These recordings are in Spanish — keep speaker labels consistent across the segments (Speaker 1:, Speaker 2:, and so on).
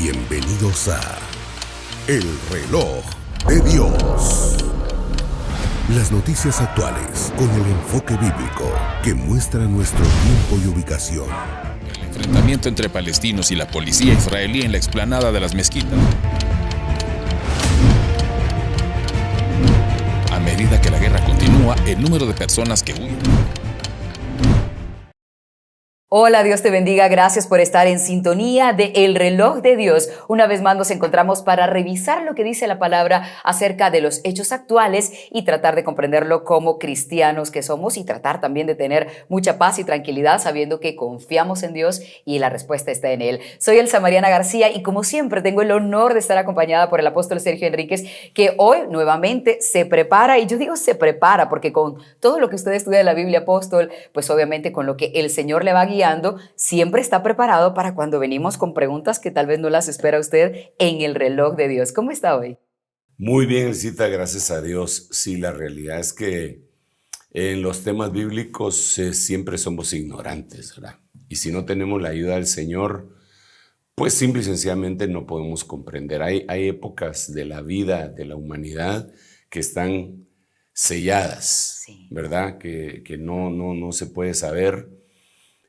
Speaker 1: Bienvenidos a El Reloj de Dios. Las noticias actuales con el enfoque bíblico que muestra nuestro tiempo y ubicación.
Speaker 2: El enfrentamiento entre palestinos y la policía israelí en la explanada de las mezquitas. A medida que la guerra continúa, el número de personas que huyen.
Speaker 3: Hola, Dios te bendiga. Gracias por estar en sintonía de El Reloj de Dios. Una vez más nos encontramos para revisar lo que dice la palabra acerca de los hechos actuales y tratar de comprenderlo como cristianos que somos y tratar también de tener mucha paz y tranquilidad sabiendo que confiamos en Dios y la respuesta está en Él. Soy Elsa Mariana García y como siempre tengo el honor de estar acompañada por el apóstol Sergio Enríquez, que hoy nuevamente se prepara, y yo digo se prepara porque con todo lo que usted estudia de la Biblia, apóstol, pues obviamente con lo que el Señor le va guiando, siempre está preparado para cuando venimos con preguntas que tal vez no las espera usted en el reloj de Dios. ¿Cómo está hoy?
Speaker 4: Muy bien, Elcita, gracias a Dios. Sí, la realidad es que en los temas bíblicos siempre somos ignorantes, ¿verdad? Y si no tenemos la ayuda del Señor, pues simple y sencillamente no podemos comprender. Hay épocas de la vida de la humanidad que están selladas, sí, ¿verdad? Que no se puede saber.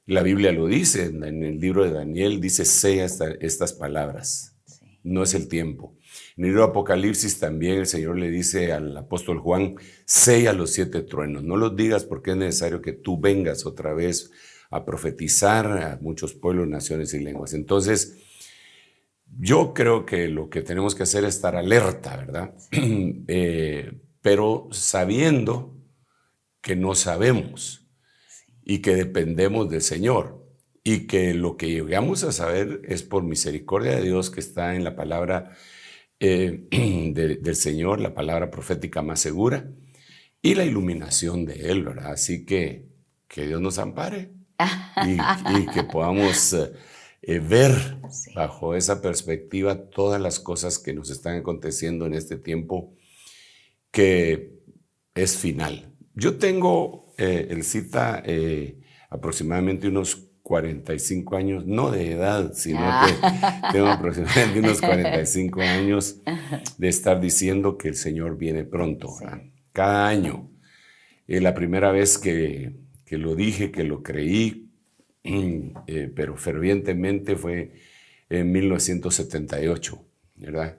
Speaker 4: La Biblia lo dice, en el libro de Daniel dice, sella estas palabras, sí. No es el tiempo. En el libro de Apocalipsis también el Señor le dice al apóstol Juan, sella los 7 truenos, no los digas porque es necesario que tú vengas otra vez a profetizar a muchos pueblos, naciones y lenguas. Entonces, yo creo que lo que tenemos que hacer es estar alerta, ¿verdad? Sí. Pero sabiendo que no sabemos y que dependemos del Señor y que lo que llegamos a saber es por misericordia de Dios que está en la palabra del Señor, la palabra profética más segura y la iluminación de Él, ¿verdad? Así que Dios nos ampare y que podamos ver bajo esa perspectiva todas las cosas que nos están aconteciendo en este tiempo que es final. Yo tengo, Elcita, aproximadamente unos 45 años, no de edad, sino que tengo aproximadamente unos 45 años de estar diciendo que el Señor viene pronto, ¿verdad? Sí. Cada año. La primera vez que lo dije, que lo creí, pero fervientemente fue en 1978, ¿verdad?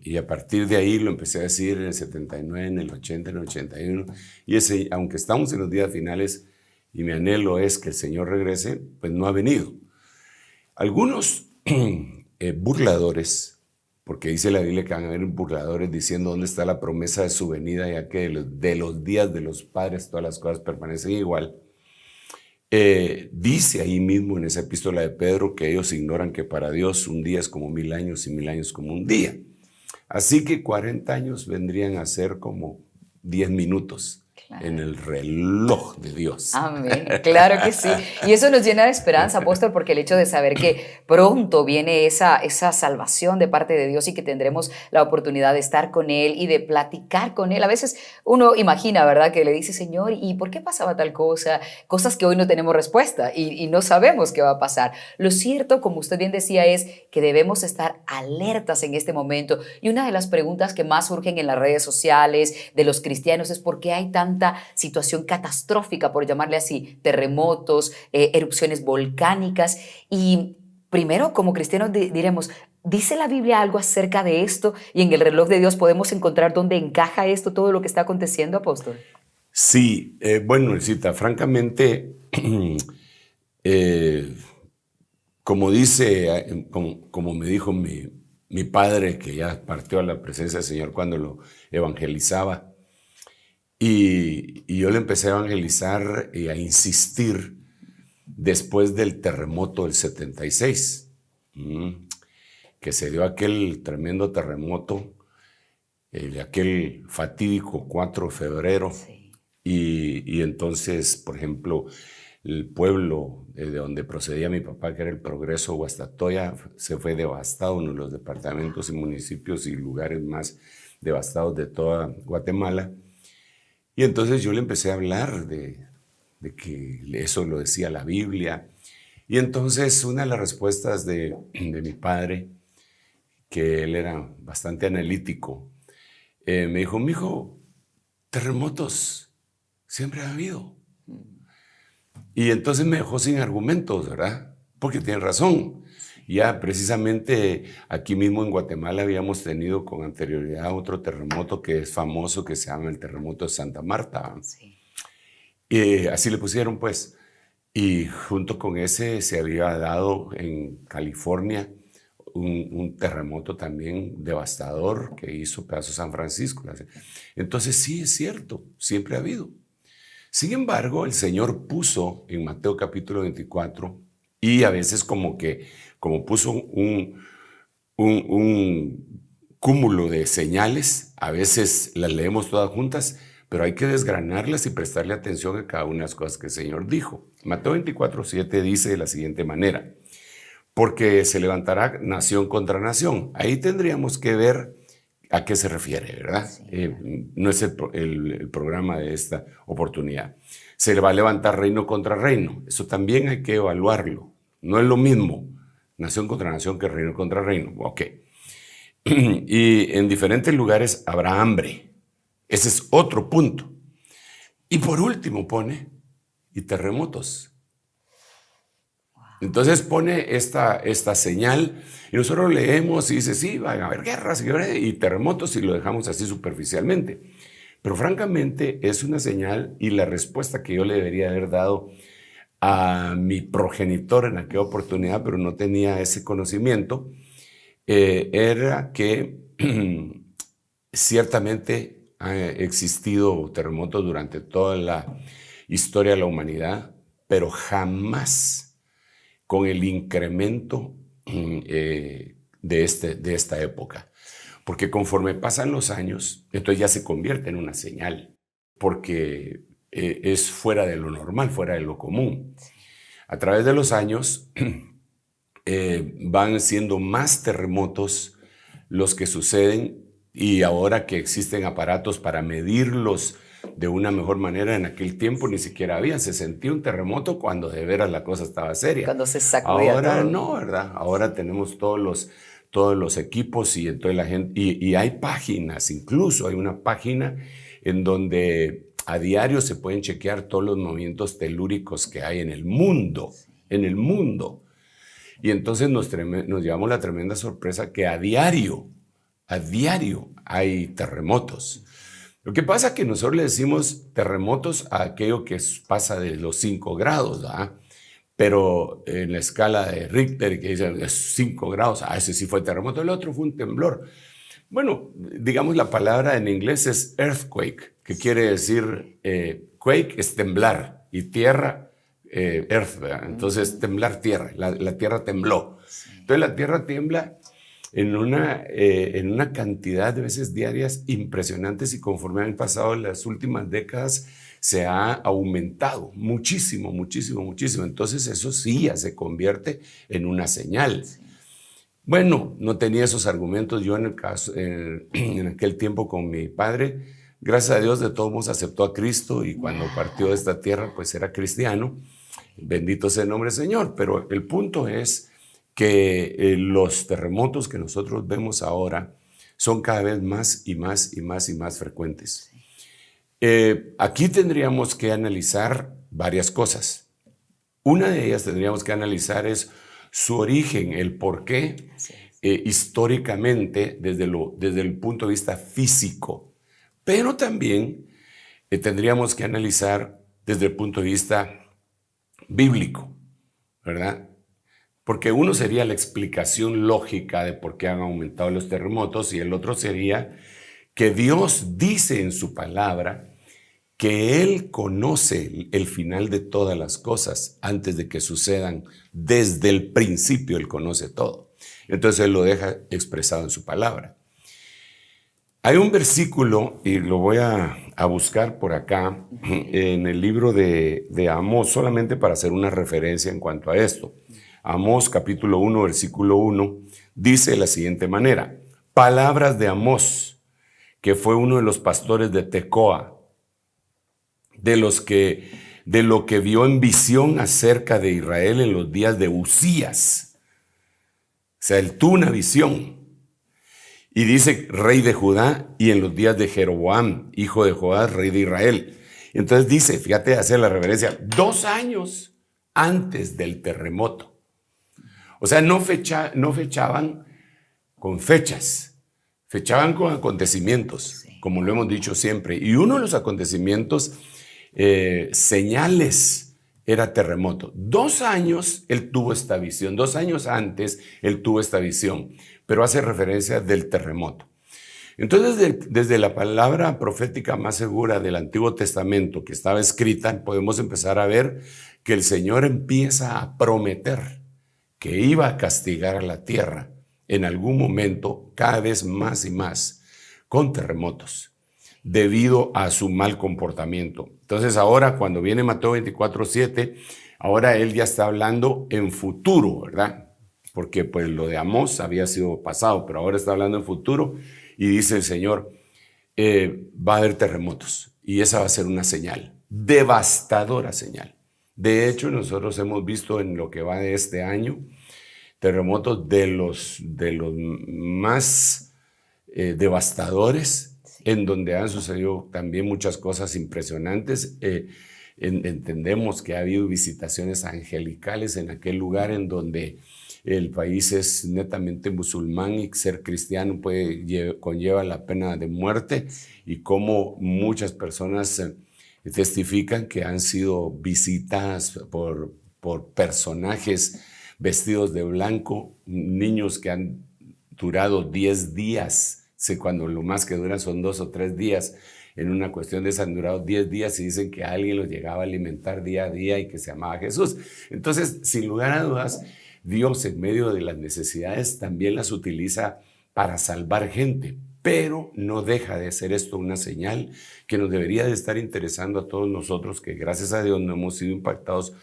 Speaker 4: Y a partir de ahí lo empecé a decir en el 79, en el 80, en el 81. Y aunque estamos en los días finales y mi anhelo es que el Señor regrese, pues no ha venido. Algunos burladores, porque dice la Biblia que van a haber burladores diciendo dónde está la promesa de su venida, ya que de los días de los padres todas las cosas permanecen igual. Dice ahí mismo en esa epístola de Pedro que ellos ignoran que para Dios un día es como 1000 años y 1000 años como un día. Así que 40 años vendrían a ser como 10 minutos. Claro. En el reloj de Dios.
Speaker 3: Amén, claro que sí. Y eso nos llena de esperanza, apóstol, porque el hecho de saber que pronto viene esa salvación de parte de Dios y que tendremos la oportunidad de estar con Él y de platicar con Él. A veces uno imagina, ¿verdad?, que le dice, Señor, ¿y por qué pasaba tal cosa? Cosas que hoy no tenemos respuesta y no sabemos qué va a pasar. Lo cierto, como usted bien decía, es que debemos estar alertas en este momento. Y una de las preguntas que más surgen en las redes sociales de los cristianos es ¿por qué hay tanta situación catastrófica, por llamarle así, terremotos, erupciones volcánicas? Y primero, como cristianos diremos, ¿dice la Biblia algo acerca de esto? Y en el reloj de Dios podemos encontrar dónde encaja esto, todo lo que está aconteciendo, apóstol.
Speaker 4: Sí, bueno, Elcita, francamente, como dice, como me dijo mi padre, que ya partió a la presencia del Señor cuando lo evangelizaba, y yo le empecé a evangelizar y a insistir después del terremoto del 76, que se dio aquel tremendo terremoto, aquel fatídico 4 de febrero. Sí. Y entonces, por ejemplo, el pueblo de donde procedía mi papá, que era el Progreso, Guastatoya, se fue devastado, uno de los departamentos y municipios y lugares más devastados de toda Guatemala. Y entonces yo le empecé a hablar de que eso lo decía la Biblia Y entonces una de las respuestas de mi padre, que él era bastante analítico, me dijo, mijo, terremotos siempre ha habido. Y entonces me dejó sin argumentos, ¿verdad? Porque tiene razón. Ya precisamente aquí mismo en Guatemala habíamos tenido con anterioridad otro terremoto que es famoso, que se llama el terremoto de Santa Marta.
Speaker 3: Sí.
Speaker 4: Y así le pusieron, pues. Y junto con ese se había dado en California un terremoto también devastador que hizo pedazos San Francisco. Entonces sí es cierto, siempre ha habido. Sin embargo, el Señor puso en Mateo capítulo 24, y a veces como puso un cúmulo de señales, a veces las leemos todas juntas, pero hay que desgranarlas y prestarle atención a cada una de las cosas que el Señor dijo. Mateo 24:7 dice de la siguiente manera, porque se levantará nación contra nación. Ahí tendríamos que ver a qué se refiere, ¿verdad? Sí. No es el programa de esta oportunidad. Se va a levantar reino contra reino. Eso también hay que evaluarlo. No es lo mismo nación contra nación que reino contra reino. Ok. Y en diferentes lugares habrá hambre. Ese es otro punto. Y por último pone, y terremotos. Entonces pone esta señal y nosotros leemos y dice, sí, van a haber guerras y terremotos y lo dejamos así superficialmente. Pero francamente es una señal y la respuesta que yo le debería haber dado a mi progenitor en aquella oportunidad, pero no tenía ese conocimiento, era que ciertamente ha existido terremotos durante toda la historia de la humanidad, pero jamás con el incremento de esta época. Porque conforme pasan los años, entonces ya se convierte en una señal, porque es fuera de lo normal, fuera de lo común. A través de los años van siendo más terremotos los que suceden, y ahora que existen aparatos para medirlos de una mejor manera, en aquel tiempo ni siquiera había. Se sentía un terremoto cuando de veras la cosa estaba seria.
Speaker 3: Cuando se sacudía
Speaker 4: ahora
Speaker 3: todo.
Speaker 4: No, ¿verdad? Ahora tenemos todos los equipos y entonces la gente, y hay páginas, incluso hay una página en donde a diario se pueden chequear todos los movimientos telúricos que hay en el mundo, Y entonces nos llevamos la tremenda sorpresa que a diario hay terremotos. Lo que pasa es que nosotros le decimos terremotos a aquello que pasa de los 5 grados, ¿verdad? Pero en la escala de Richter, que dice 5 grados, ese sí fue terremoto, el otro fue un temblor. Bueno, digamos la palabra en inglés es earthquake, que quiere decir, quake es temblar, y tierra, earth, ¿verdad? Entonces temblar tierra, la tierra tembló. Entonces la tierra tiembla en una cantidad de veces diarias impresionantes, y conforme han pasado las últimas décadas se ha aumentado muchísimo. Entonces eso sí ya se convierte en una señal. Sí. Bueno, no tenía esos argumentos yo en aquel tiempo con mi padre. Gracias a Dios de todos modos aceptó a Cristo, y cuando partió de esta tierra pues era cristiano. Bendito sea el nombre del Señor. Pero el punto es que los terremotos que nosotros vemos ahora son cada vez más y más frecuentes. Aquí tendríamos que analizar varias cosas. Una de ellas tendríamos que analizar es su origen, el por qué, históricamente, desde el punto de vista físico. Pero también tendríamos que analizar desde el punto de vista bíblico, ¿verdad? Porque uno sería la explicación lógica de por qué han aumentado los terremotos, y el otro sería que Dios dice en su palabra que Él conoce el final de todas las cosas antes de que sucedan. Desde el principio Él conoce todo. Entonces Él lo deja expresado en su palabra. Hay un versículo, y lo voy a buscar por acá, en el libro de Amós, solamente para hacer una referencia en cuanto a esto. Amós capítulo 1, versículo 1, dice de la siguiente manera: palabras de Amós, que fue uno de los pastores de Tecoa, de los que de lo que vio en visión acerca de Israel en los días de Usías. O sea, él tuvo una visión. Y dice rey de Judá y en los días de Jeroboam, hijo de Joás, rey de Israel. Entonces dice, fíjate, hace la reverencia, 2 años antes del terremoto. O sea, no fechaban con fechas, fechaban con acontecimientos, como lo hemos dicho siempre. Y uno de los acontecimientos, señales, era terremoto. 2 años él tuvo esta visión, 2 años antes él tuvo esta visión, pero hace referencia del terremoto. Entonces, desde la palabra profética más segura del Antiguo Testamento que estaba escrita, podemos empezar a ver que el Señor empieza a prometer que iba a castigar a la tierra en algún momento, cada vez más y más, con terremotos, debido a su mal comportamiento. Entonces ahora, cuando viene Mateo 24:7, ahora él ya está hablando en futuro, ¿verdad? Porque pues lo de Amós había sido pasado, pero ahora está hablando en futuro y dice el Señor, va a haber terremotos y esa va a ser una señal, devastadora señal. De hecho, nosotros hemos visto en lo que va de este año terremotos de los más devastadores, en donde han sucedido también muchas cosas impresionantes. Entendemos que ha habido visitaciones angelicales en aquel lugar en donde el país es netamente musulmán y ser cristiano conlleva la pena de muerte, y cómo muchas personas testifican que han sido visitadas por personajes vestidos de blanco, niños que han durado 10 días, cuando lo más que duran son 2 o 3 días. En una cuestión de esas han durado 10 días y dicen que alguien los llegaba a alimentar día a día y que se llamaba Jesús. Entonces, sin lugar a dudas, Dios en medio de las necesidades también las utiliza para salvar gente, pero no deja de ser esto una señal que nos debería de estar interesando a todos nosotros, que gracias a Dios no hemos sido impactados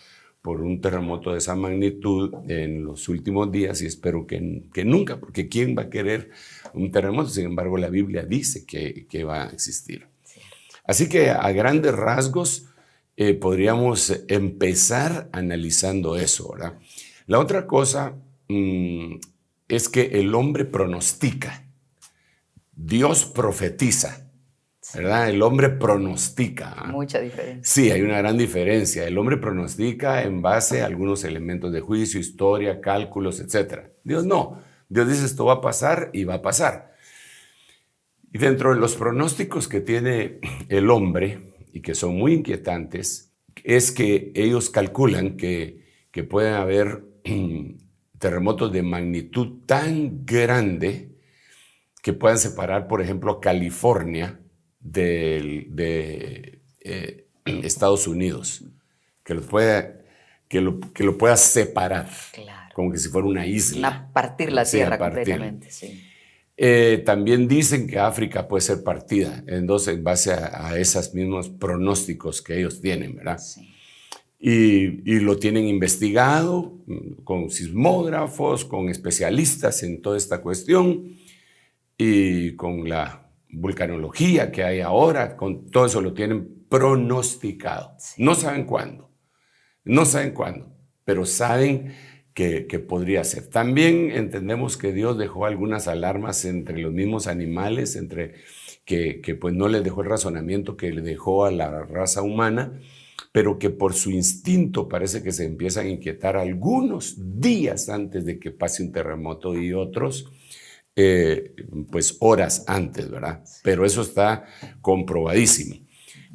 Speaker 4: por un terremoto de esa magnitud en los últimos días, y espero que nunca, porque ¿quién va a querer un terremoto? Sin embargo, la Biblia dice que va a existir. Así que a grandes rasgos podríamos empezar analizando eso, ¿verdad? La otra cosa es que el hombre pronostica, Dios profetiza, ¿verdad? El hombre pronostica.
Speaker 3: Mucha diferencia.
Speaker 4: Sí, hay una gran diferencia. El hombre pronostica en base a algunos elementos de juicio, historia, cálculos, etc. Dios no. Dios dice esto va a pasar y va a pasar. Y dentro de los pronósticos que tiene el hombre, y que son muy inquietantes, es que ellos calculan que pueden haber terremotos de magnitud tan grande que puedan separar, por ejemplo, California de Estados Unidos, que lo pueda separar, claro, como que si fuera una isla.
Speaker 3: Partir la tierra completamente, sí.
Speaker 4: También dicen que África puede ser partida, entonces en base a esos mismos pronósticos que ellos tienen, ¿verdad? Sí. Y lo tienen investigado con sismógrafos, con especialistas en toda esta cuestión, y con la vulcanología que hay ahora, con todo eso lo tienen pronosticado. Sí. No saben cuándo, pero saben que podría ser. También entendemos que Dios dejó algunas alarmas entre los mismos animales, que pues no les dejó el razonamiento que le dejó a la raza humana, pero que por su instinto parece que se empiezan a inquietar algunos días antes de que pase un terremoto, y otros pues horas antes, ¿verdad? Pero eso está comprobadísimo,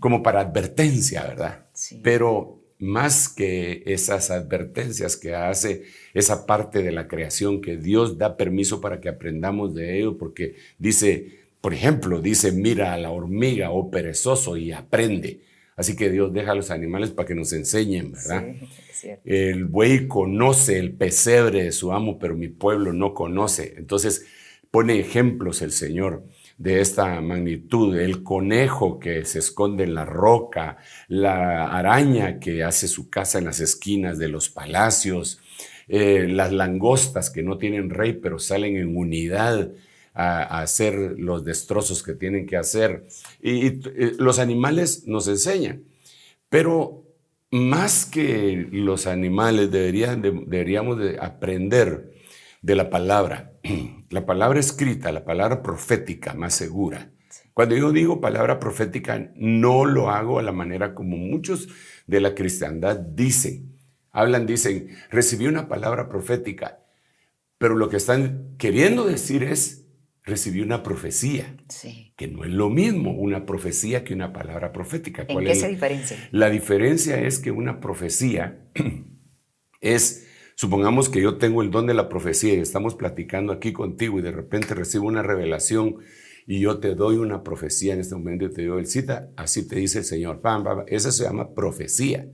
Speaker 4: como para advertencia, ¿verdad? Sí. Pero más que esas advertencias que hace esa parte de la creación, que Dios da permiso para que aprendamos de ello, porque dice, por ejemplo, dice, mira a la hormiga, oh perezoso, y aprende. Así que Dios deja a los animales para que nos enseñen, ¿verdad? Sí, es cierto. El buey conoce el pesebre de su amo, pero mi pueblo no conoce. Entonces pone ejemplos el Señor de esta magnitud: el conejo que se esconde en la roca, la araña que hace su casa en las esquinas de los palacios, las langostas que no tienen rey pero salen en unidad a hacer los destrozos que tienen que hacer. Y los animales nos enseñan, pero más que los animales, deberíamos de aprender de la palabra escrita, la palabra profética más segura. Cuando yo digo palabra profética, no lo hago a la manera como muchos de la cristiandad dicen, recibí una palabra profética, pero lo que están queriendo decir es, recibí una profecía, que no es lo mismo una profecía que una palabra profética.
Speaker 3: ¿En qué se diferencia?
Speaker 4: La diferencia es que una profecía es, supongamos que yo tengo el don de la profecía y estamos platicando aquí contigo y de repente recibo una revelación y yo te doy una profecía en este momento y te doy el cita, así te dice el Señor. Esa se llama profecía.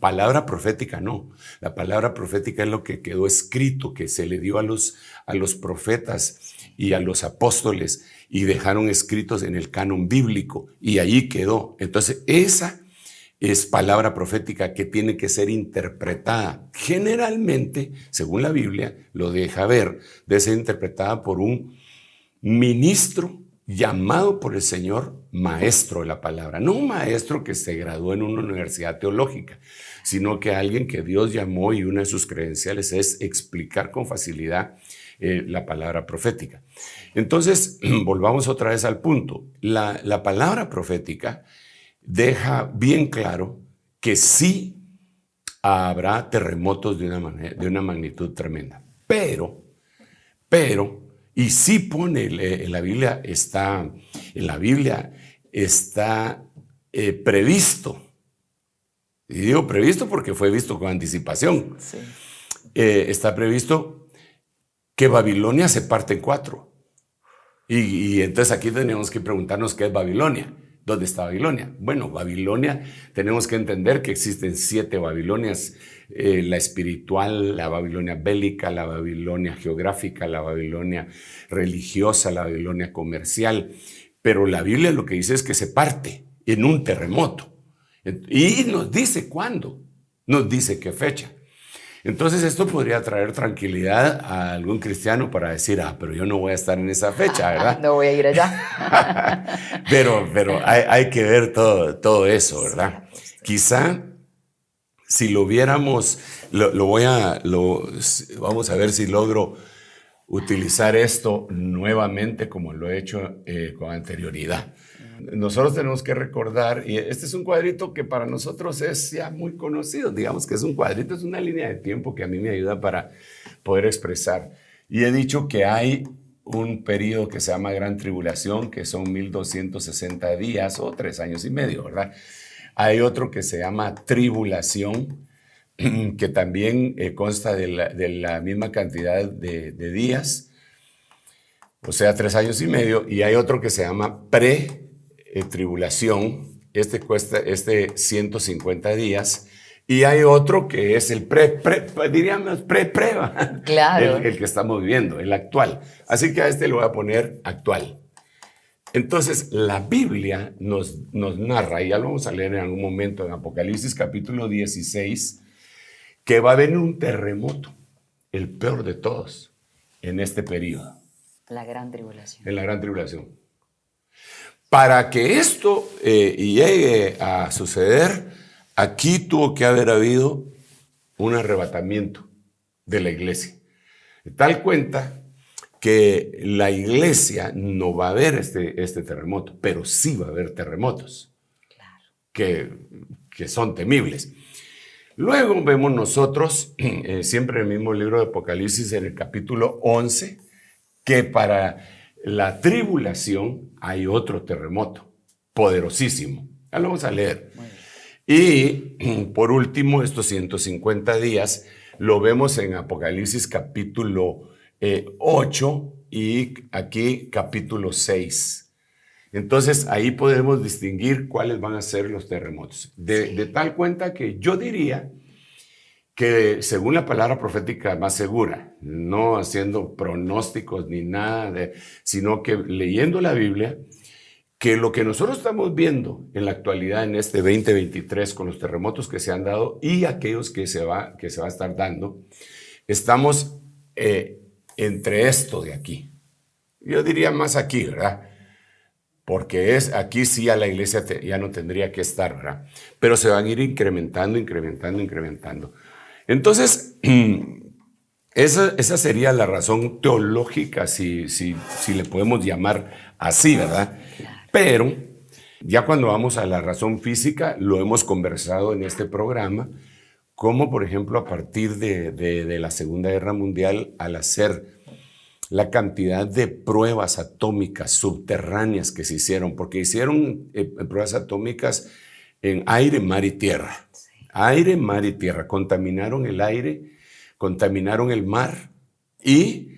Speaker 4: Palabra profética no. La palabra profética es lo que quedó escrito, que se le dio a los profetas y a los apóstoles y dejaron escritos en el canon bíblico y ahí quedó. Entonces esa es palabra profética que tiene que ser interpretada. Generalmente, según la Biblia, lo deja ver, debe ser interpretada por un ministro llamado por el Señor maestro de la palabra. No un maestro que se graduó en una universidad teológica, sino que alguien que Dios llamó y una de sus credenciales es explicar con facilidad la palabra profética. Entonces, volvamos otra vez al punto. La palabra profética deja bien claro que sí habrá terremotos de una magnitud tremenda. Pero, y sí pone, en la Biblia está previsto. Y digo previsto porque fue visto con anticipación.
Speaker 3: Sí.
Speaker 4: Está previsto que Babilonia se parte en 4. Y entonces aquí tenemos que preguntarnos qué es Babilonia. ¿Dónde está Babilonia? Bueno, Babilonia, tenemos que entender que existen 7 Babilonias, la espiritual, la Babilonia bélica, la Babilonia geográfica, la Babilonia religiosa, la Babilonia comercial, pero la Biblia lo que dice es que se parte en un terremoto y nos dice cuándo, nos dice qué fecha. Entonces esto podría traer tranquilidad a algún cristiano para decir, pero yo no voy a estar en esa fecha, ¿verdad?
Speaker 3: No voy a ir allá.
Speaker 4: pero hay que ver todo eso, ¿verdad? Sí, quizá si lo viéramos, vamos a ver si logro utilizar esto nuevamente como lo he hecho con anterioridad. Nosotros tenemos que recordar, y este es un cuadrito que para nosotros es ya muy conocido, digamos que es un cuadrito, es una línea de tiempo que a mí me ayuda para poder expresar. Y he dicho que hay un periodo que se llama Gran Tribulación, que son 1260 días o 3 años y medio, ¿verdad? Hay otro que se llama Tribulación, que también consta de la misma cantidad de días, o sea, 3 años y medio, y hay otro que se llama Tribulación, cuesta 150 días, y hay otro que es el diríamos pre-prueba,
Speaker 3: claro.
Speaker 4: el que estamos viviendo, el actual. Así que a le voy a poner actual. Entonces, la Biblia nos narra, y ya lo vamos a leer en algún momento en Apocalipsis capítulo 16, que va a haber un terremoto, el peor de todos, en este periodo.
Speaker 3: La Gran Tribulación.
Speaker 4: En la Gran Tribulación. Para que esto llegue a suceder, aquí tuvo que haber habido un arrebatamiento de la iglesia. De tal cuenta que la iglesia no va a ver este terremoto, pero sí va a haber terremotos, claro, que son temibles. Luego vemos nosotros, siempre en el mismo libro de Apocalipsis, en el capítulo 11, que para la tribulación hay otro terremoto poderosísimo. Ya lo vamos a leer. Y por último, estos 150 días lo vemos en Apocalipsis capítulo 8 y aquí capítulo 6. Entonces ahí podemos distinguir cuáles van a ser los terremotos. De tal cuenta que yo diría que según la palabra profética más segura, no haciendo pronósticos ni nada, sino que leyendo la Biblia, que lo que nosotros estamos viendo en la actualidad en este 2023 con los terremotos que se han dado y aquellos que se va a estar dando, estamos entre esto de aquí. Yo diría más aquí, ¿verdad? porque aquí sí ya la iglesia ya no tendría que estar, ¿verdad? Pero se van a ir incrementando. Entonces, esa sería la razón teológica, si le podemos llamar así, ¿verdad? Pero ya cuando vamos a la razón física, lo hemos conversado en este programa, como por ejemplo a partir de la Segunda Guerra Mundial, al hacer la cantidad de pruebas atómicas subterráneas que se hicieron, porque hicieron pruebas atómicas en aire, mar y tierra. Sí. Aire, mar y tierra. Contaminaron el aire, contaminaron el mar y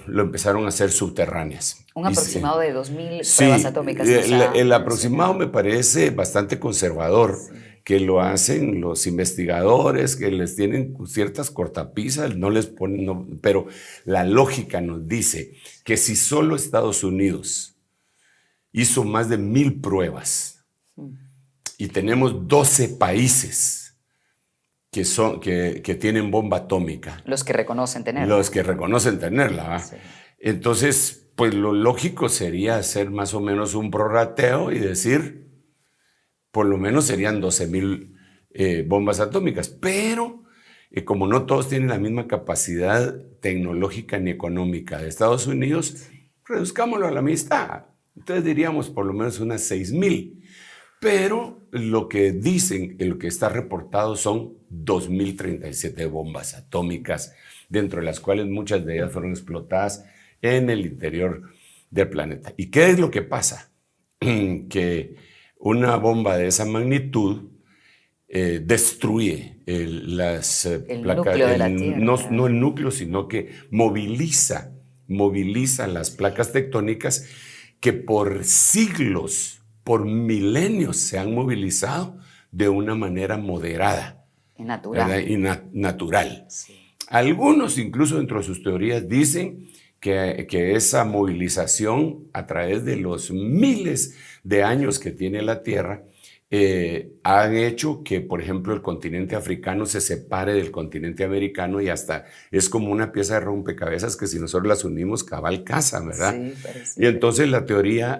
Speaker 4: lo empezaron a hacer subterráneas.
Speaker 3: Un aproximado de 2.000 pruebas atómicas.
Speaker 4: El aproximado me parece bastante conservador. Sí. Que lo hacen los investigadores, que les tienen ciertas cortapisas, no les ponen, pero la lógica nos dice que si solo Estados Unidos hizo más de 1,000 pruebas y tenemos 12 países que tienen bomba atómica.
Speaker 3: Los que reconocen tenerla.
Speaker 4: Los que reconocen tenerla. Sí. Entonces, pues lo lógico sería hacer más o menos un prorrateo y decir, por lo menos serían 12,000 bombas atómicas, pero como no todos tienen la misma capacidad tecnológica ni económica de Estados Unidos, reduzcámoslo a la mitad. Entonces diríamos por lo menos unas 6,000. Pero lo que dicen, lo que está reportado son 2,037 bombas atómicas, dentro de las cuales muchas de ellas fueron explotadas en el interior del planeta. ¿Y qué es lo que pasa? Que una bomba de esa magnitud destruye las placas,
Speaker 3: núcleo de la Tierra.
Speaker 4: No el núcleo, sino que moviliza las placas tectónicas que por siglos, por milenios se han movilizado de una manera moderada. Natural. Sí. Algunos, incluso dentro de sus teorías, dicen que esa movilización a través de los miles de años que tiene la Tierra han hecho que, por ejemplo, el continente africano se separe del continente americano y hasta es como una pieza de rompecabezas que si nosotros las unimos, cabal casa, ¿verdad? Sí, parece. Y entonces la teoría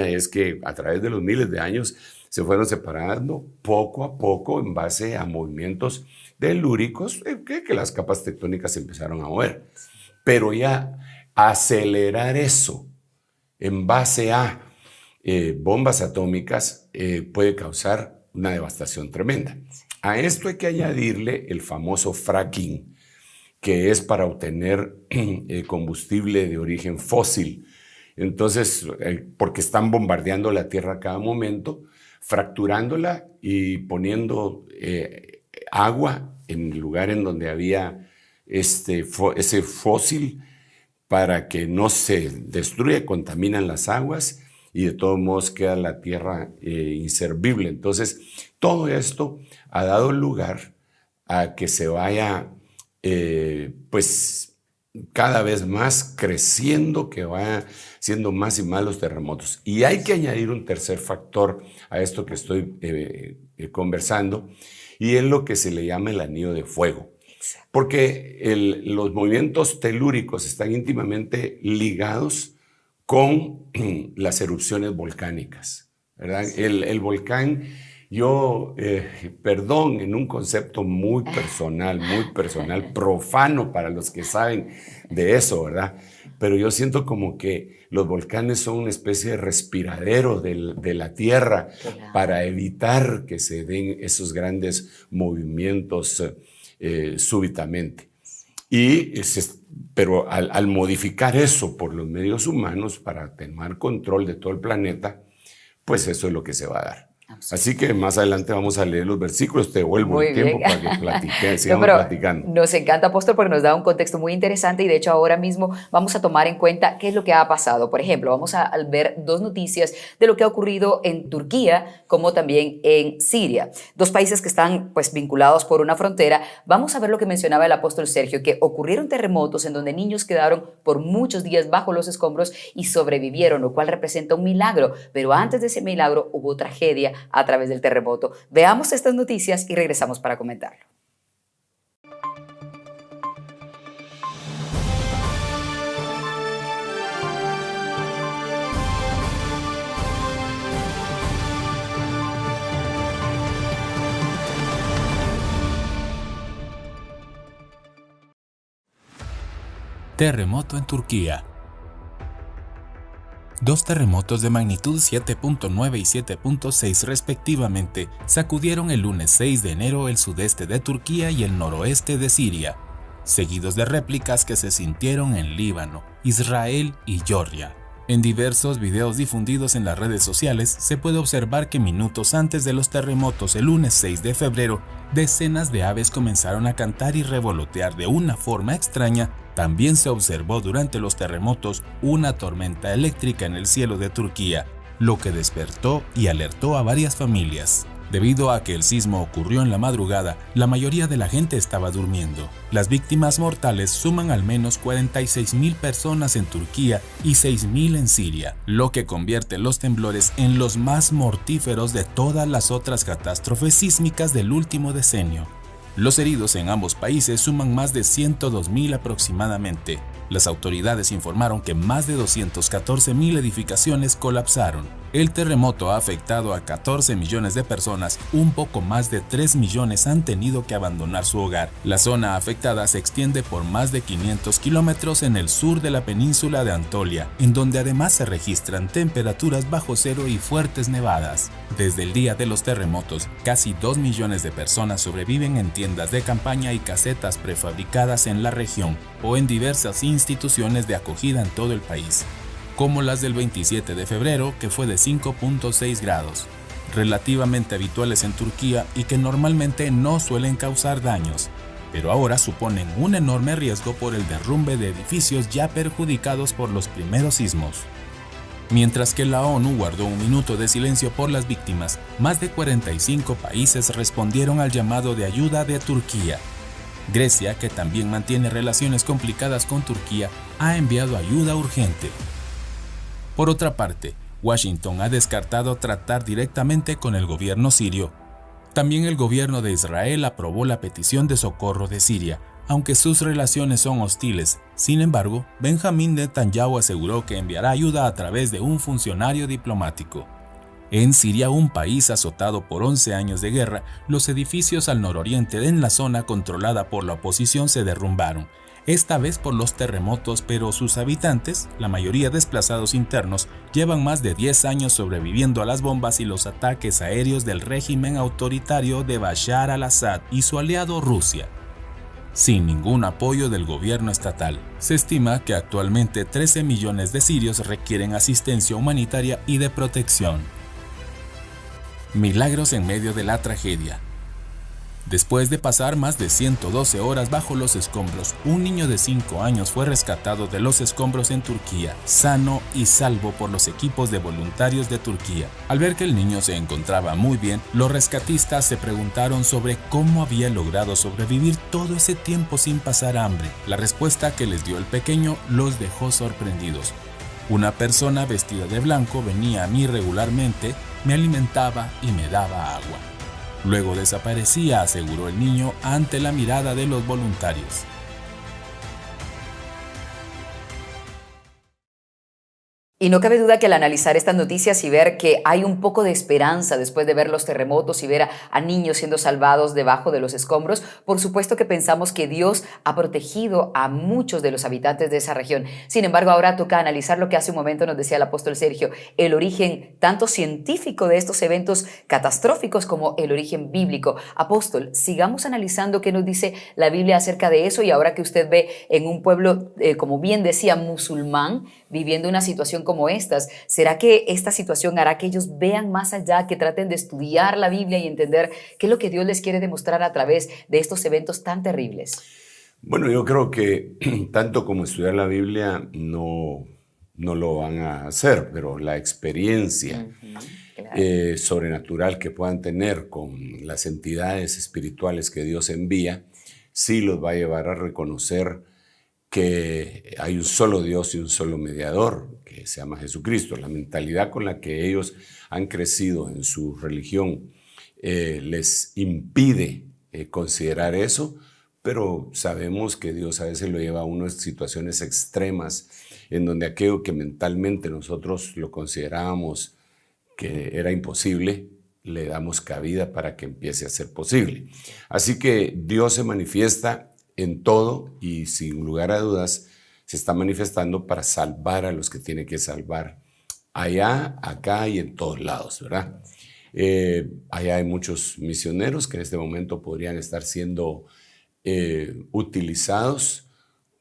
Speaker 4: es que a través de los miles de años se fueron separando poco a poco en base a movimientos telúricos que las capas tectónicas empezaron a mover. Pero ya acelerar eso en base a bombas atómicas puede causar una devastación tremenda. A esto hay que añadirle el famoso fracking, que es para obtener combustible de origen fósil. Entonces, porque están bombardeando la Tierra a cada momento, fracturándola y poniendo agua en el lugar en donde había ese fósil para que no se destruya, contaminan las aguas y de todos modos queda la tierra inservible. Entonces, todo esto ha dado lugar a que se vaya, pues, cada vez más creciendo, que vaya siendo más y más los terremotos. Y hay que añadir un tercer factor a esto que estoy conversando, y es lo que se le llama el anillo de fuego. Porque los movimientos telúricos están íntimamente ligados con las erupciones volcánicas, ¿verdad? El volcán, perdón, en un concepto muy personal, profano para los que saben de eso, ¿verdad? Pero yo siento como que los volcanes son una especie de respiradero de la Tierra para evitar que se den esos grandes movimientos súbitamente. Pero al modificar eso por los medios humanos para tener control de todo el planeta, pues eso es lo que se va a dar. Así que más adelante vamos a leer los versículos, te devuelvo el tiempo para que sigamos platicando.
Speaker 3: Nos encanta, apóstol, porque nos da un contexto muy interesante y de hecho ahora mismo vamos a tomar en cuenta qué es lo que ha pasado. Por ejemplo, vamos a ver dos noticias de lo que ha ocurrido en Turquía como también en Siria. Dos países que están pues vinculados por una frontera. Vamos a ver lo que mencionaba el apóstol Sergio, que ocurrieron terremotos en donde niños quedaron por muchos días bajo los escombros y sobrevivieron, lo cual representa un milagro. Pero antes de ese milagro hubo tragedia a través del terremoto. Veamos estas noticias y regresamos para comentarlo.
Speaker 5: Terremoto en Turquía. 2 terremotos de magnitud 7.9 y 7.6 respectivamente sacudieron el lunes 6 de enero el sudeste de Turquía y el noroeste de Siria, seguidos de réplicas que se sintieron en Líbano, Israel y Georgia. En diversos videos difundidos en las redes sociales se puede observar que minutos antes de los terremotos el lunes 6 de febrero, decenas de aves comenzaron a cantar y revolotear de una forma extraña. También se observó durante los terremotos una tormenta eléctrica en el cielo de Turquía, lo que despertó y alertó a varias familias. Debido a que el sismo ocurrió en la madrugada, la mayoría de la gente estaba durmiendo. Las víctimas mortales suman al menos 46.000 personas en Turquía y 6.000 en Siria, lo que convierte los temblores en los más mortíferos de todas las otras catástrofes sísmicas del último decenio. Los heridos en ambos países suman más de 102.000 aproximadamente. Las autoridades informaron que más de 214.000 edificaciones colapsaron. El terremoto ha afectado a 14 millones de personas, un poco más de 3 millones han tenido que abandonar su hogar. La zona afectada se extiende por más de 500 kilómetros en el sur de la península de Anatolia, en donde además se registran temperaturas bajo cero y fuertes nevadas. Desde el día de los terremotos, casi 2 millones de personas sobreviven en tiendas de campaña y casetas prefabricadas en la región o en diversas instituciones de acogida en todo el país, como las del 27 de febrero, que fue de 5.6 grados, relativamente habituales en Turquía y que normalmente no suelen causar daños, pero ahora suponen un enorme riesgo por el derrumbe de edificios ya perjudicados por los primeros sismos. Mientras que la ONU guardó un minuto de silencio por las víctimas, más de 45 países respondieron al llamado de ayuda de Turquía. Grecia, que también mantiene relaciones complicadas con Turquía, ha enviado ayuda urgente. Por otra parte, Washington ha descartado tratar directamente con el gobierno sirio. También el gobierno de Israel aprobó la petición de socorro de Siria, aunque sus relaciones son hostiles. Sin embargo, Benjamin Netanyahu aseguró que enviará ayuda a través de un funcionario diplomático. En Siria, un país azotado por 11 años de guerra, los edificios al nororiente en la zona controlada por la oposición se derrumbaron, esta vez por los terremotos, pero sus habitantes, la mayoría desplazados internos, llevan más de 10 años sobreviviendo a las bombas y los ataques aéreos del régimen autoritario de Bashar al-Assad y su aliado Rusia, sin ningún apoyo del gobierno estatal. Se estima que actualmente 13 millones de sirios requieren asistencia humanitaria y de protección. Milagros en medio de la tragedia. Después de pasar más de 112 horas bajo los escombros, un niño de 5 años fue rescatado de los escombros en Turquía, sano y salvo por los equipos de voluntarios de Turquía. Al ver que el niño se encontraba muy bien, los rescatistas se preguntaron sobre cómo había logrado sobrevivir todo ese tiempo sin pasar hambre. La respuesta que les dio el pequeño los dejó sorprendidos. Una persona vestida de blanco venía a mí regularmente, me alimentaba y me daba agua. Luego desaparecía, aseguró el niño ante la mirada de los voluntarios.
Speaker 3: Y no cabe duda que al analizar estas noticias y ver que hay un poco de esperanza después de ver los terremotos y ver a niños siendo salvados debajo de los escombros, por supuesto que pensamos que Dios ha protegido a muchos de los habitantes de esa región. Sin embargo, ahora toca analizar lo que hace un momento nos decía el apóstol Sergio, el origen tanto científico de estos eventos catastróficos como el origen bíblico. Apóstol, sigamos analizando qué nos dice la Biblia acerca de eso, y ahora que usted ve en un pueblo, como bien decía, musulmán, viviendo una situación como estas, ¿será que esta situación hará que ellos vean más allá, que traten de estudiar la Biblia y entender qué es lo que Dios les quiere demostrar a través de estos eventos tan terribles?
Speaker 4: Bueno, yo creo que tanto como estudiar la Biblia no lo van a hacer, pero la experiencia sobrenatural que puedan tener con las entidades espirituales que Dios envía, sí los va a llevar a reconocer que hay un solo Dios y un solo mediador, que se llama Jesucristo. La mentalidad con la que ellos han crecido en su religión les impide considerar eso, pero sabemos que Dios a veces lo lleva a unas situaciones extremas en donde aquello que mentalmente nosotros lo considerábamos que era imposible, le damos cabida para que empiece a ser posible. Así que Dios se manifiesta en todo y sin lugar a dudas, se está manifestando para salvar a los que tiene que salvar, allá, acá y en todos lados, ¿verdad? Allá hay muchos misioneros que en este momento podrían estar siendo utilizados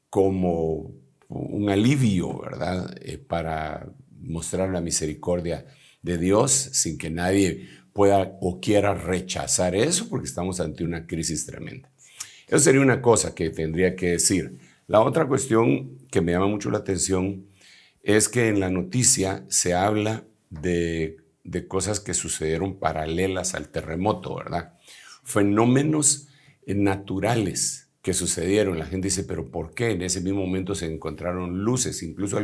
Speaker 4: como un alivio, ¿verdad? Para mostrar la misericordia de Dios sin que nadie pueda o quiera rechazar eso, porque estamos ante una crisis tremenda. Eso sería una cosa que tendría que decir. La otra cuestión que me llama mucho la atención es que en la noticia se habla de cosas que sucedieron paralelas al terremoto, ¿verdad? Fenómenos naturales que sucedieron. La gente dice, ¿pero por qué? En ese mismo momento se encontraron luces. Incluso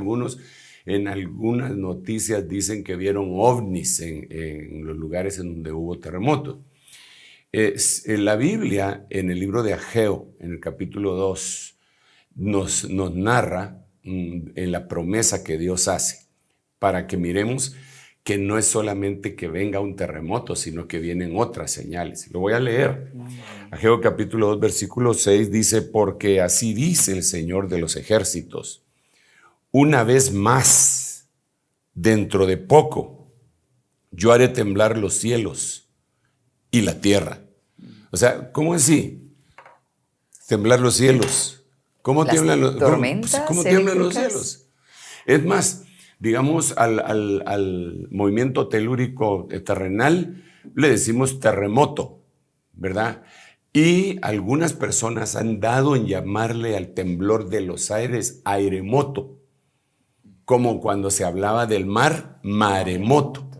Speaker 4: en algunas noticias dicen que vieron ovnis en los lugares en donde hubo terremoto. En la Biblia, en el libro de Ageo, en el capítulo 2, nos narra en la promesa que Dios hace, para que miremos que no es solamente que venga un terremoto, sino que vienen otras señales. Lo voy a leer. Ageo capítulo 2, versículo 6 dice, porque así dice el Señor de los ejércitos, una vez más, dentro de poco, yo haré temblar los cielos y la tierra. O sea, ¿cómo así? Temblar los cielos. ¿Cómo tiemblan los
Speaker 3: tormentas?
Speaker 4: ¿Cómo tiemblan los cielos? Es más, digamos, al movimiento telúrico terrenal le decimos terremoto, ¿verdad? Y algunas personas han dado en llamarle al temblor de los aires airemoto, como cuando se hablaba del mar, maremoto,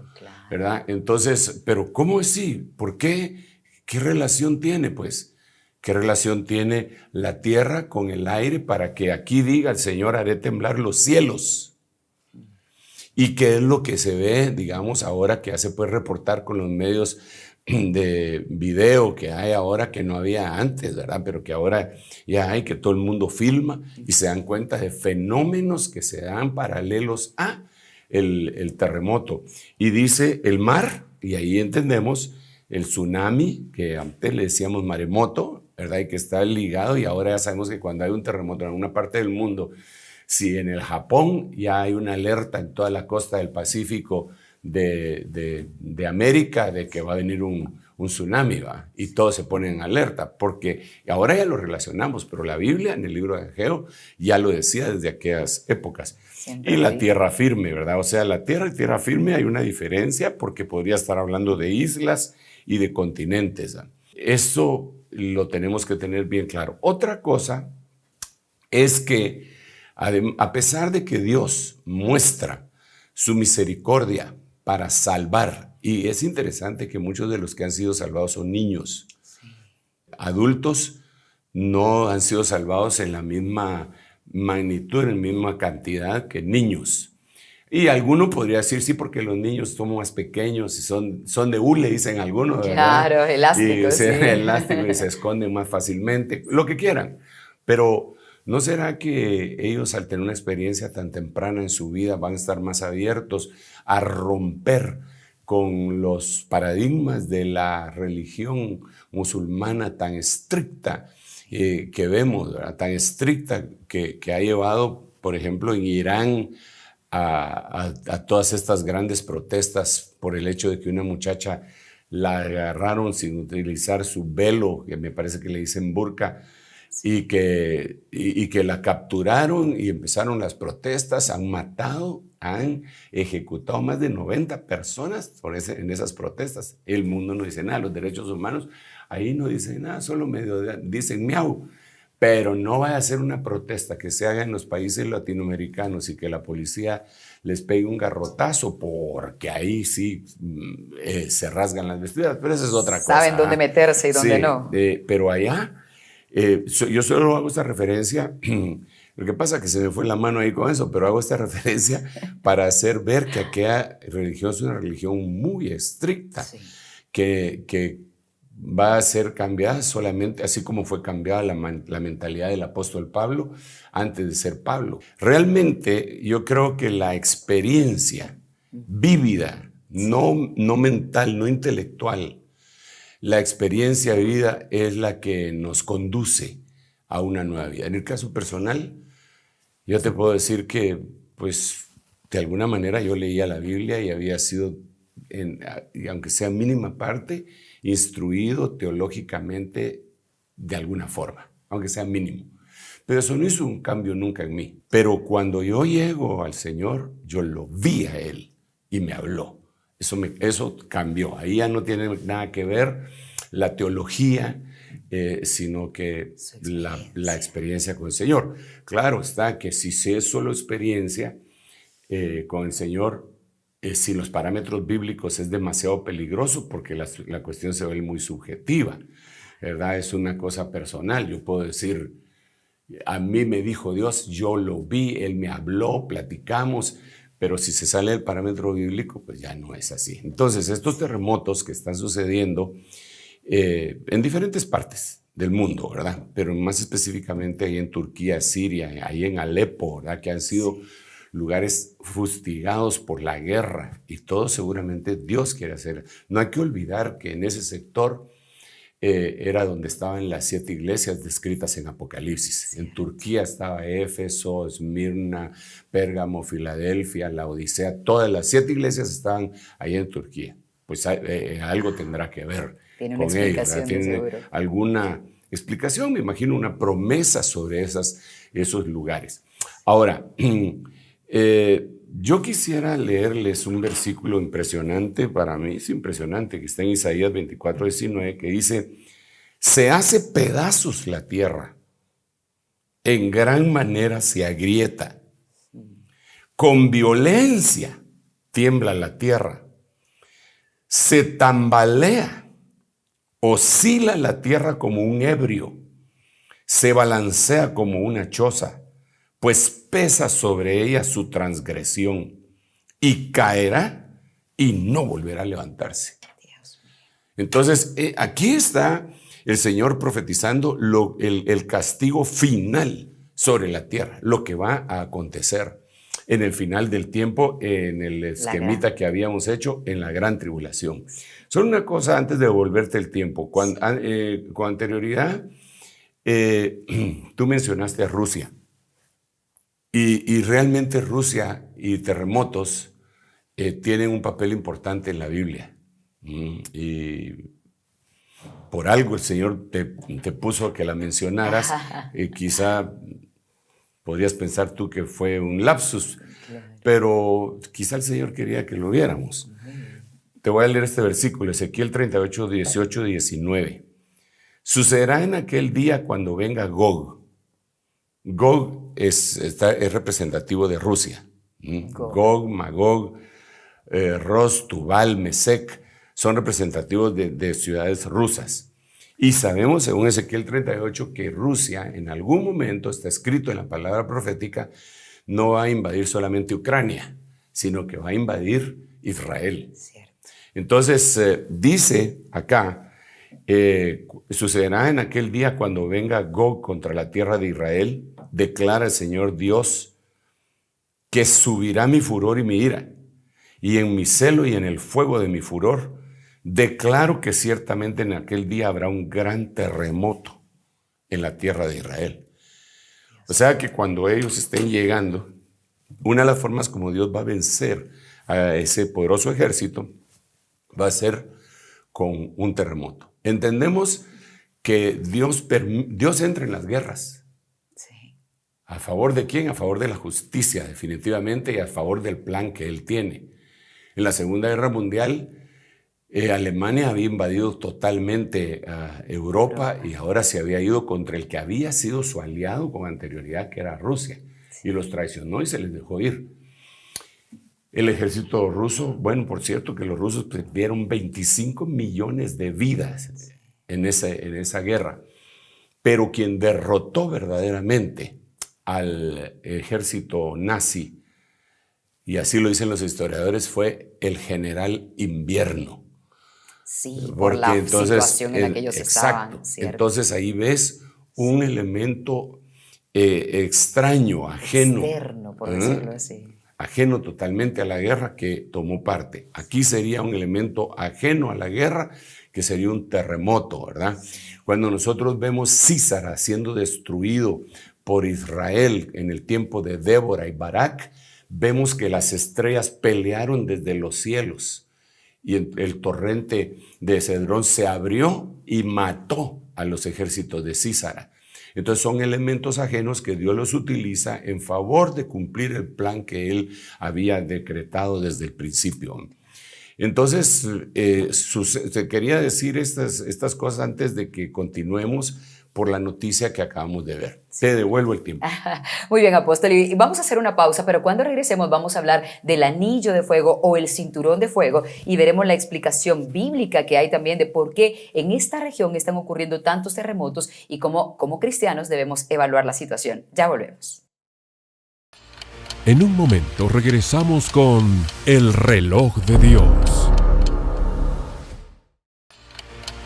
Speaker 4: ¿verdad? Entonces, ¿pero cómo es así? ¿Por qué? ¿Qué relación tiene, pues? ¿Qué relación tiene la tierra con el aire para que aquí diga el Señor haré temblar los cielos? ¿Y qué es lo que se ve, digamos, ahora que ya se puede reportar con los medios de video que hay ahora que no había antes, ¿verdad? Pero que ahora ya hay, que todo el mundo filma y se dan cuenta de fenómenos que se dan paralelos a el terremoto. Y dice el mar, y ahí entendemos el tsunami, que antes le decíamos maremoto, ¿verdad? Y que está ligado, y ahora ya sabemos que cuando hay un terremoto en alguna parte del mundo, si en el Japón ya hay una alerta en toda la costa del Pacífico de América de que va a venir un tsunami, ¿va? Y todos se ponen en alerta, porque ahora ya lo relacionamos, pero la Biblia en el libro de Ageo ya lo decía desde aquellas épocas. Y la tierra firme, ¿verdad? O sea, la tierra y tierra firme hay una diferencia porque podría estar hablando de islas y de continentes, ¿va? Eso lo tenemos que tener bien claro. Otra cosa es que a pesar de que Dios muestra su misericordia para salvar, y es interesante que muchos de los que han sido salvados son niños. Sí. Adultos no han sido salvados en la misma magnitud, en la misma cantidad que niños. Y alguno podría decir, sí, porque los niños son más pequeños y son de hule, dicen algunos, ¿verdad?
Speaker 3: Claro, elásticos.
Speaker 4: Sí. Elásticos y se esconden más fácilmente, lo que quieran. Pero ¿no será que ellos, al tener una experiencia tan temprana en su vida, van a estar más abiertos a romper con los paradigmas de la religión musulmana tan estricta que vemos, ¿verdad? Tan estricta que ha llevado, por ejemplo, en Irán a todas estas grandes protestas por el hecho de que una muchacha la agarraron sin utilizar su velo, que me parece que le dicen burka, y que la capturaron y empezaron las protestas, han matado, han ejecutado más de 90 personas en esas protestas. El mundo no dice nada, los derechos humanos ahí no dicen nada, solo medio dicen miau. Pero no va a ser una protesta que se haga en los países latinoamericanos y que la policía les pegue un garrotazo, porque ahí sí se rasgan las vestiduras, pero esa es otra cosa.
Speaker 3: Saben dónde meterse y dónde no.
Speaker 4: Pero allá, yo solo hago esta referencia, lo que pasa es que se me fue la mano ahí con eso, pero hago esta referencia para hacer ver que aquella religión es una religión muy estricta, sí, que va a ser cambiada solamente así como fue cambiada la mentalidad del apóstol Pablo antes de ser Pablo. Realmente yo creo que la experiencia vívida, no mental, no intelectual, la experiencia vivida es la que nos conduce a una nueva vida. En el caso personal, Yo te puedo decir que, pues, de alguna manera yo leía la Biblia y había sido, y aunque sea mínima parte, instruido teológicamente de alguna forma, aunque sea mínimo. Pero eso no hizo un cambio nunca en mí. Pero cuando yo llego al Señor, yo lo vi a Él y me habló. Eso cambió. Ahí ya no tiene nada que ver la teología, sino que la experiencia con el Señor. Claro está que si es solo experiencia con el Señor, sin los parámetros bíblicos es demasiado peligroso porque la cuestión se ve muy subjetiva, ¿verdad? Es una cosa personal. Yo puedo decir, a mí me dijo Dios, yo lo vi, Él me habló, platicamos, pero si se sale del parámetro bíblico, pues ya no es así. Entonces, estos terremotos que están sucediendo en diferentes partes del mundo, ¿verdad? Pero más específicamente ahí en Turquía, Siria, ahí en Alepo, ¿verdad? Que han sido lugares fustigados por la guerra y todo seguramente Dios quiere hacer. No hay que olvidar que en ese sector era donde estaban las 7 iglesias descritas en Apocalipsis. Sí. En Turquía estaba Éfeso, Esmirna, Pérgamo, Filadelfia, la Odisea. Todas las 7 iglesias estaban ahí en Turquía. Pues algo tendrá que ver
Speaker 3: Tiene
Speaker 4: con
Speaker 3: una explicación,
Speaker 4: ellos. Tiene
Speaker 3: seguro.
Speaker 4: alguna explicación, me imagino, una promesa sobre esos lugares. Ahora, yo quisiera leerles un versículo impresionante, para mí es impresionante, que está en Isaías 24:19, que dice: se hace pedazos la tierra, en gran manera se agrieta, con violencia tiembla la tierra, se tambalea, oscila la tierra como un ebrio, se balancea como una choza, pues pesa sobre ella su transgresión, y caerá y no volverá a levantarse. Entonces, aquí está el Señor profetizando el castigo final sobre la tierra, lo que va a acontecer en el final del tiempo, en el esquemita que habíamos hecho en la gran tribulación. Solo una cosa antes de devolverte el tiempo. Con anterioridad, tú mencionaste a Rusia. Y realmente Rusia y terremotos tienen un papel importante en la Biblia. Y por algo el Señor te puso que la mencionaras. Quizá podrías pensar tú que fue un lapsus, claro, pero quizá el Señor quería que lo viéramos. Te voy a leer este versículo, Ezequiel 38, 18, 19. Sucederá en aquel día cuando venga Gog. Gog es representativo de Rusia. Gog, Magog, Ros, Tubal, Mesec son representativos de ciudades rusas. Y sabemos, según Ezequiel 38, que Rusia en algún momento, está escrito en la palabra profética, no va a invadir solamente Ucrania, sino que va a invadir Israel. Cierto. Entonces, dice acá, sucederá en aquel día cuando venga Gog contra la tierra de Israel, declara el Señor Dios, que subirá mi furor y mi ira, y en mi celo y en el fuego de mi furor, declaro que ciertamente en aquel día habrá un gran terremoto en la tierra de Israel. O sea que cuando ellos estén llegando, una de las formas como Dios va a vencer a ese poderoso ejército va a ser con un terremoto. Entendemos que Dios entra en las guerras. Sí. ¿A favor de quién? A favor de la justicia, definitivamente, y a favor del plan que Él tiene. En la Segunda Guerra Mundial, Alemania había invadido totalmente Europa y ahora se había ido contra el que había sido su aliado con anterioridad, que era Rusia, y los traicionó y se les dejó ir. El ejército ruso, bueno, por cierto que los rusos perdieron 25 millones de vidas en esa guerra, pero quien derrotó verdaderamente al ejército nazi, y así lo dicen los historiadores, fue el general Invierno.
Speaker 3: Sí, por la situación en la que ellos estaban.
Speaker 4: ¿Cierto? Entonces ahí ves un elemento extraño, ajeno.
Speaker 3: Externo, por decirlo así.
Speaker 4: Ajeno totalmente a la guerra que tomó parte. Aquí sería un elemento ajeno a la guerra, que sería un terremoto, ¿verdad? Cuando nosotros vemos Císara siendo destruido por Israel en el tiempo de Débora y Barak, vemos que las estrellas pelearon desde los cielos y el torrente de Cedrón se abrió y mató a los ejércitos de Sísara. Entonces son elementos ajenos que Dios los utiliza en favor de cumplir el plan que Él había decretado desde el principio. Entonces, quería decir estas cosas antes de que continuemos por la noticia que acabamos de ver. Sí. Te devuelvo el tiempo.
Speaker 3: Muy bien, apóstol. Y vamos a hacer una pausa, pero cuando regresemos vamos a hablar del anillo de fuego o el cinturón de fuego y veremos la explicación bíblica que hay también de por qué en esta región están ocurriendo tantos terremotos y cómo como cristianos debemos evaluar la situación. Ya volvemos.
Speaker 1: En un momento regresamos con El Reloj de Dios.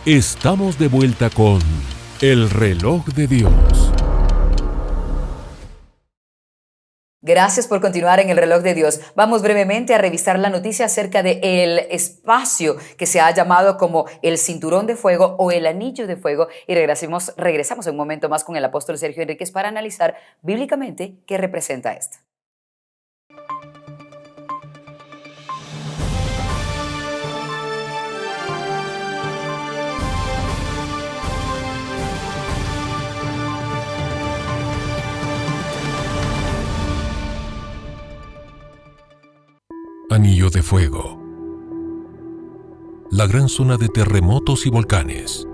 Speaker 1: Estamos de vuelta con El Reloj de Dios.
Speaker 3: Gracias por continuar en El Reloj de Dios. Vamos brevemente a revisar la noticia acerca del espacio que se ha llamado como el cinturón de fuego o el anillo de fuego y regresamos en un momento más con el apóstol Sergio Enríquez para analizar bíblicamente qué representa esto.
Speaker 1: Anillo de fuego. La gran zona de terremotos y volcanes.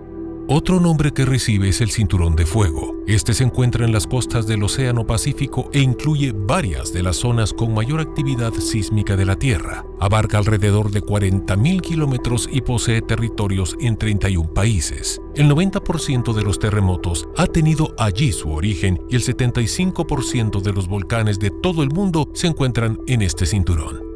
Speaker 1: Otro nombre que recibe es el cinturón de fuego. Este se encuentra en las costas del Océano Pacífico e incluye varias de las zonas con mayor actividad sísmica de la Tierra. Abarca alrededor de 40.000 kilómetros y posee territorios en 31 países. El 90% de los terremotos ha tenido allí su origen y el 75% de los volcanes de todo el mundo se encuentran en este cinturón.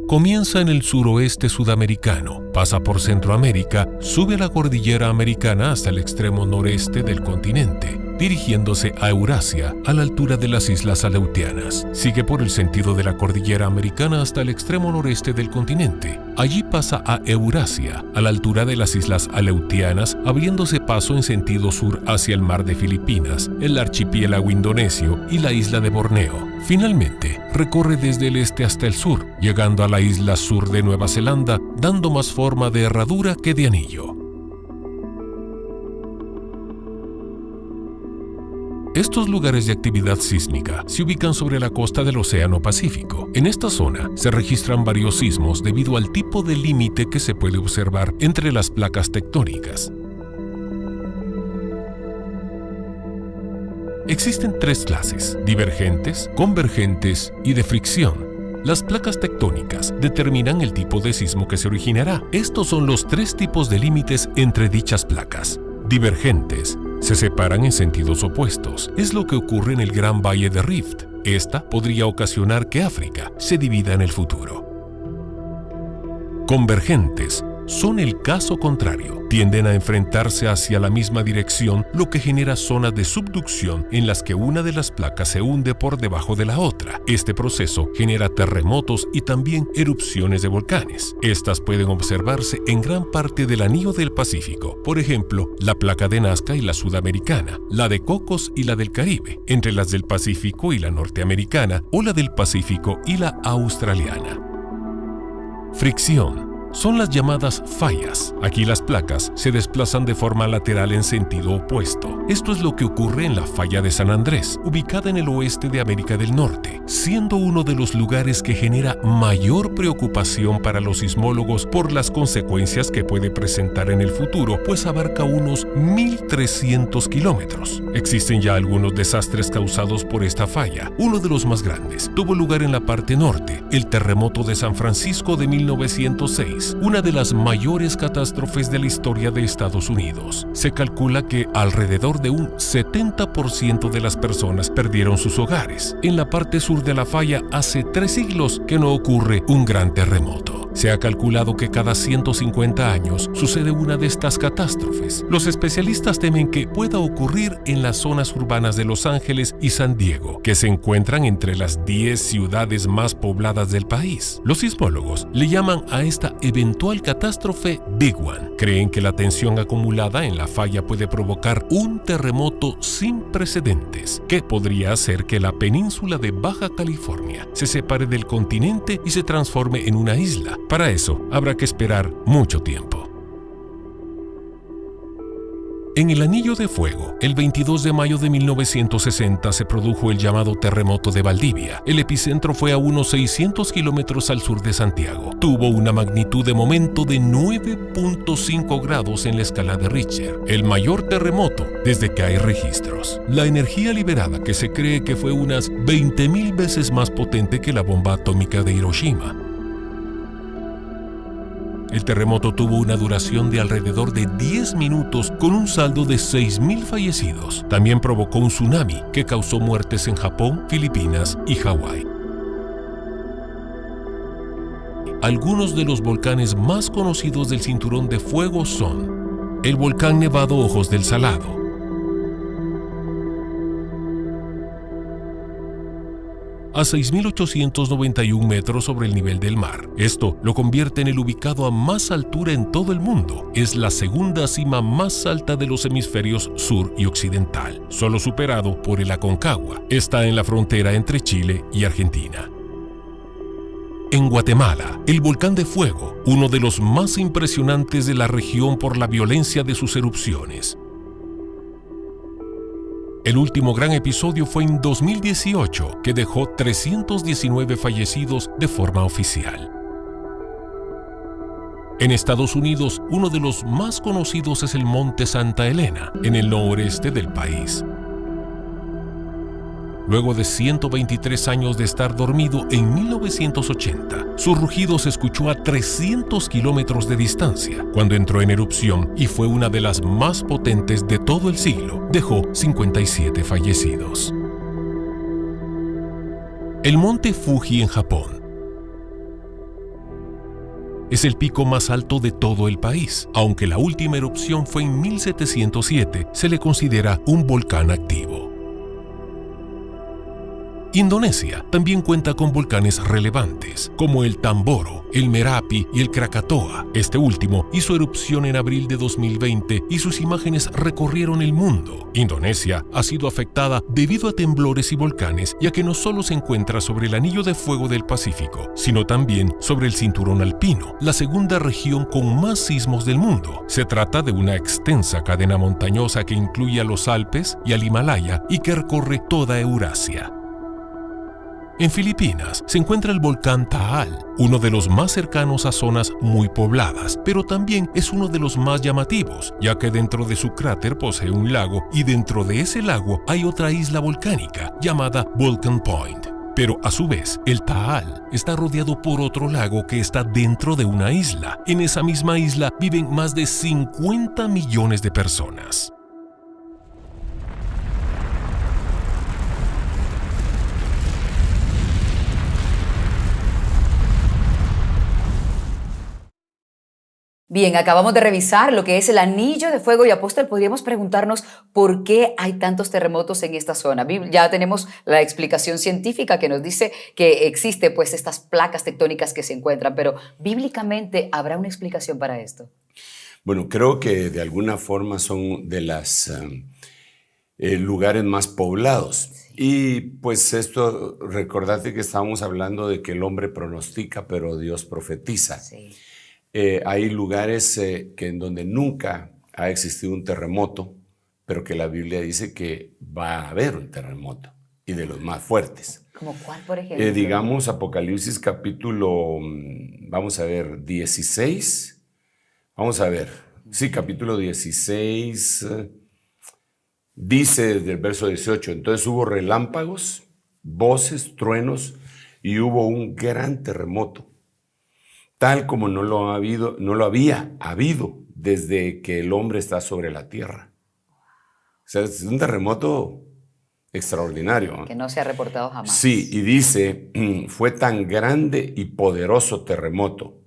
Speaker 1: Comienza en el suroeste sudamericano, pasa por Centroamérica, sube a la cordillera americana hasta el extremo noreste del continente, dirigiéndose a Eurasia, a la altura de las Islas Aleutianas. Sigue por el sentido de la cordillera americana hasta el extremo noreste del continente. Allí pasa a Eurasia, a la altura de las Islas Aleutianas, abriéndose paso en sentido sur hacia el mar de Filipinas, el archipiélago indonesio y la isla de Borneo. Finalmente, recorre desde el este hasta el sur, llegando a la isla sur de Nueva Zelanda, dando más forma de herradura que de anillo. Estos lugares de actividad sísmica se ubican sobre la costa del Océano Pacífico. En esta zona se registran varios sismos debido al tipo de límite que se puede observar entre las placas tectónicas. Existen tres clases: divergentes, convergentes y de fricción. Las placas tectónicas determinan el tipo de sismo que se originará. Estos son los tres tipos de límites entre dichas placas. Divergentes se separan en sentidos opuestos. Es lo que ocurre en el Gran Valle de Rift. Esta podría ocasionar que África se divida en el futuro. Convergentes son el caso contrario. Tienden a enfrentarse hacia la misma dirección, lo que genera zonas de subducción en las que una de las placas se hunde por debajo de la otra. Este proceso genera terremotos y también erupciones de volcanes. Estas pueden observarse en gran parte del anillo del Pacífico. Por ejemplo, la placa de Nazca y la sudamericana, la de Cocos y la del Caribe, entre las del Pacífico y la norteamericana, o la del Pacífico y la australiana. Fricción. Son las llamadas fallas. Aquí las placas se desplazan de forma lateral en sentido opuesto. Esto es lo que ocurre en la falla de San Andrés, ubicada en el oeste de América del Norte, siendo uno de los lugares que genera mayor preocupación para los sismólogos por las consecuencias que puede presentar en el futuro, pues abarca unos 1.300 kilómetros. Existen ya algunos desastres causados por esta falla. Uno de los más grandes tuvo lugar en la parte norte, el terremoto de San Francisco de 1906. Una de las mayores catástrofes de la historia de Estados Unidos. Se calcula que alrededor de un 70% de las personas perdieron sus hogares. En la parte sur de la falla hace 3 siglos que no ocurre un gran terremoto.
Speaker 6: Se ha calculado que cada 150 años sucede una de estas catástrofes. Los especialistas temen que pueda ocurrir en las zonas urbanas de Los Ángeles y San Diego, que se encuentran entre las 10 ciudades más pobladas del país. Los sismólogos le llaman a esta eventual catástrofe Big One. Creen que la tensión acumulada en la falla puede provocar un terremoto sin precedentes, que podría hacer que la península de Baja California se separe del continente y se transforme en una isla. Para eso habrá que esperar mucho tiempo. En el Anillo de Fuego, el 22 de mayo de 1960 se produjo el llamado terremoto de Valdivia. El epicentro fue a unos 600 kilómetros al sur de Santiago. Tuvo una magnitud de momento de 9.5 grados en la escala de Richter, el mayor terremoto desde que hay registros. La energía liberada, que se cree que fue unas 20.000 veces más potente que la bomba atómica de Hiroshima. El terremoto tuvo una duración de alrededor de 10 minutos con un saldo de 6.000 fallecidos. También provocó un tsunami que causó muertes en Japón, Filipinas y Hawái. Algunos de los volcanes más conocidos del Cinturón de Fuego son el volcán Nevado Ojos del Salado, a 6.891 metros sobre el nivel del mar. Esto lo convierte en el ubicado a más altura en todo el mundo. Es la segunda cima más alta de los hemisferios sur y occidental, solo superado por el Aconcagua. Está en la frontera entre Chile y Argentina. En Guatemala, el volcán de Fuego, uno de los más impresionantes de la región por la violencia de sus erupciones. El último gran episodio fue en 2018, que dejó 319 fallecidos de forma oficial. En Estados Unidos, uno de los más conocidos es el Monte Santa Elena, en el noreste del país. Luego de 123 años de estar dormido en 1980, su rugido se escuchó a 300 kilómetros de distancia cuando entró en erupción y fue una de las más potentes de todo el siglo. Dejó 57 fallecidos. El monte Fuji en Japón es el pico más alto de todo el país. Aunque la última erupción fue en 1707, se le considera un volcán activo. Indonesia también cuenta con volcanes relevantes, como el Tamboro, el Merapi y el Krakatoa. Este último hizo erupción en abril de 2020 y sus imágenes recorrieron el mundo. Indonesia ha sido afectada debido a temblores y volcanes, ya que no solo se encuentra sobre el Anillo de Fuego del Pacífico, sino también sobre el Cinturón Alpino, la segunda región con más sismos del mundo. Se trata de una extensa cadena montañosa que incluye a los Alpes y al Himalaya y que recorre toda Eurasia. En Filipinas se encuentra el volcán Taal, uno de los más cercanos a zonas muy pobladas, pero también es uno de los más llamativos, ya que dentro de su cráter posee un lago y dentro de ese lago hay otra isla volcánica llamada Volcan Point. Pero a su vez, el Taal está rodeado por otro lago que está dentro de una isla. En esa misma isla viven más de 50 millones de personas.
Speaker 3: Bien, acabamos de revisar lo que es el Anillo de Fuego y Apóstol, podríamos preguntarnos por qué hay tantos terremotos en esta zona. Ya tenemos la explicación científica que nos dice que existe pues estas placas tectónicas que se encuentran, pero bíblicamente ¿habrá una explicación para esto?
Speaker 4: Bueno, creo que de alguna forma son de los lugares más poblados. Y pues esto, recordate que estábamos hablando de que el hombre pronostica, pero Dios profetiza.
Speaker 3: Sí.
Speaker 4: Hay lugares que en donde nunca ha existido un terremoto, pero que la Biblia dice que va a haber un terremoto, y de los más fuertes.
Speaker 3: ¿Como cuál, por ejemplo?
Speaker 4: Digamos, Apocalipsis capítulo, vamos a ver, 16. Vamos a ver, sí, capítulo 16, dice desde el verso 18, entonces hubo relámpagos, voces, truenos, y hubo un gran terremoto, tal como no lo había habido desde que el hombre está sobre la tierra. O sea, es un terremoto extraordinario, ¿no?
Speaker 3: Que no se ha reportado jamás.
Speaker 4: Sí, y dice, fue tan grande y poderoso terremoto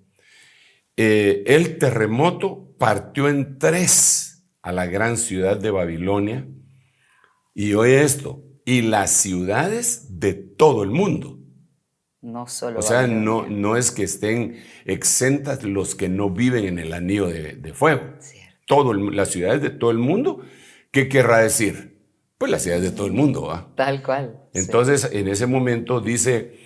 Speaker 4: el terremoto partió en 3 a la gran ciudad de Babilonia. Y oye esto, y las ciudades de todo el mundo.
Speaker 3: No solo
Speaker 4: O sea,
Speaker 3: Babilonia.
Speaker 4: no es que estén exentas los que no viven en el anillo de fuego.
Speaker 3: Cierto.
Speaker 4: Las ciudades de todo el mundo, ¿qué querrá decir? Pues las ciudades de todo el mundo, ¿va?
Speaker 3: Tal cual.
Speaker 4: Entonces, en ese momento dice,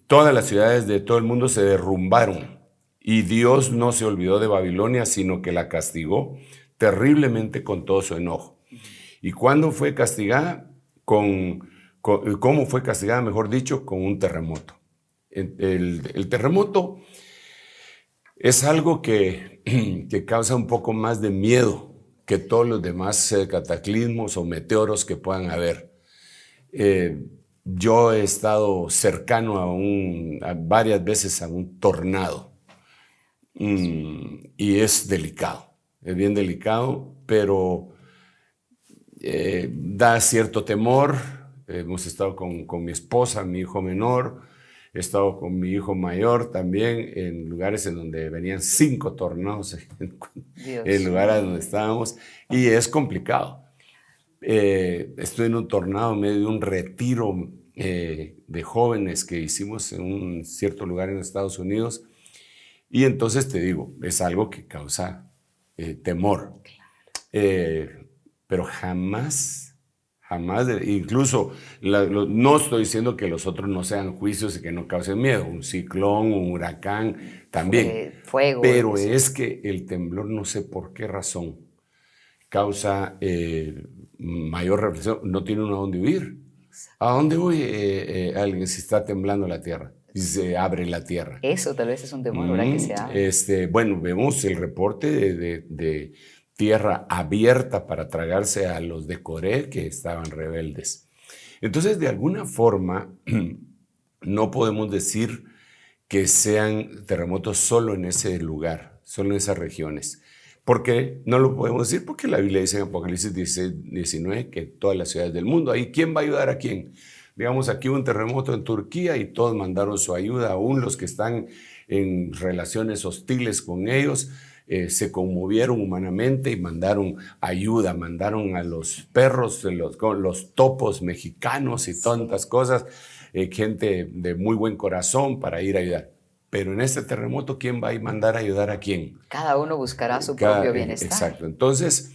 Speaker 4: todas las ciudades de todo el mundo se derrumbaron y Dios no se olvidó de Babilonia, sino que la castigó terriblemente con todo su enojo. ¿Y cuándo fue castigada? ¿Cómo fue castigada, mejor dicho? Con un terremoto. El terremoto es algo que causa un poco más de miedo que todos los demás cataclismos o meteoros que puedan haber. Yo he estado cercano varias veces a un tornado y es delicado, es bien delicado, pero da cierto temor. Hemos estado con mi esposa, mi hijo menor, he estado con mi hijo mayor también en lugares en donde venían 5 tornados en lugares donde estábamos y es complicado. Estoy en un tornado en medio de un retiro de jóvenes que hicimos en un cierto lugar en Estados Unidos y entonces te digo, es algo que causa temor. Pero jamás, incluso no estoy diciendo que los otros no sean juicios y que no causen miedo, un ciclón, un huracán, también.
Speaker 3: Fuego.
Speaker 4: Pero es que el temblor, no sé por qué razón, causa mayor reflexión, no tiene uno a dónde huir. ¿A dónde voy alguien si está temblando la tierra? Si se abre la tierra.
Speaker 3: Eso tal vez es un temor, ¿verdad? Que se abre.
Speaker 4: Bueno, vemos el reporte de tierra abierta para tragarse a los de Coré que estaban rebeldes. Entonces, de alguna forma, no podemos decir que sean terremotos solo en ese lugar, solo en esas regiones. ¿Por qué? No lo podemos decir porque la Biblia dice en Apocalipsis 19 que todas las ciudades del mundo, ¿ahí quién va a ayudar a quién? Digamos, aquí hubo un terremoto en Turquía y todos mandaron su ayuda, aún los que están en relaciones hostiles con ellos, se conmovieron humanamente y mandaron ayuda, mandaron a los perros, los topos mexicanos y tantas cosas, gente de muy buen corazón para ir a ayudar. Pero en este terremoto, ¿quién va a mandar a ayudar a quién?
Speaker 3: Cada uno buscará su propio bienestar.
Speaker 4: Exacto. Entonces,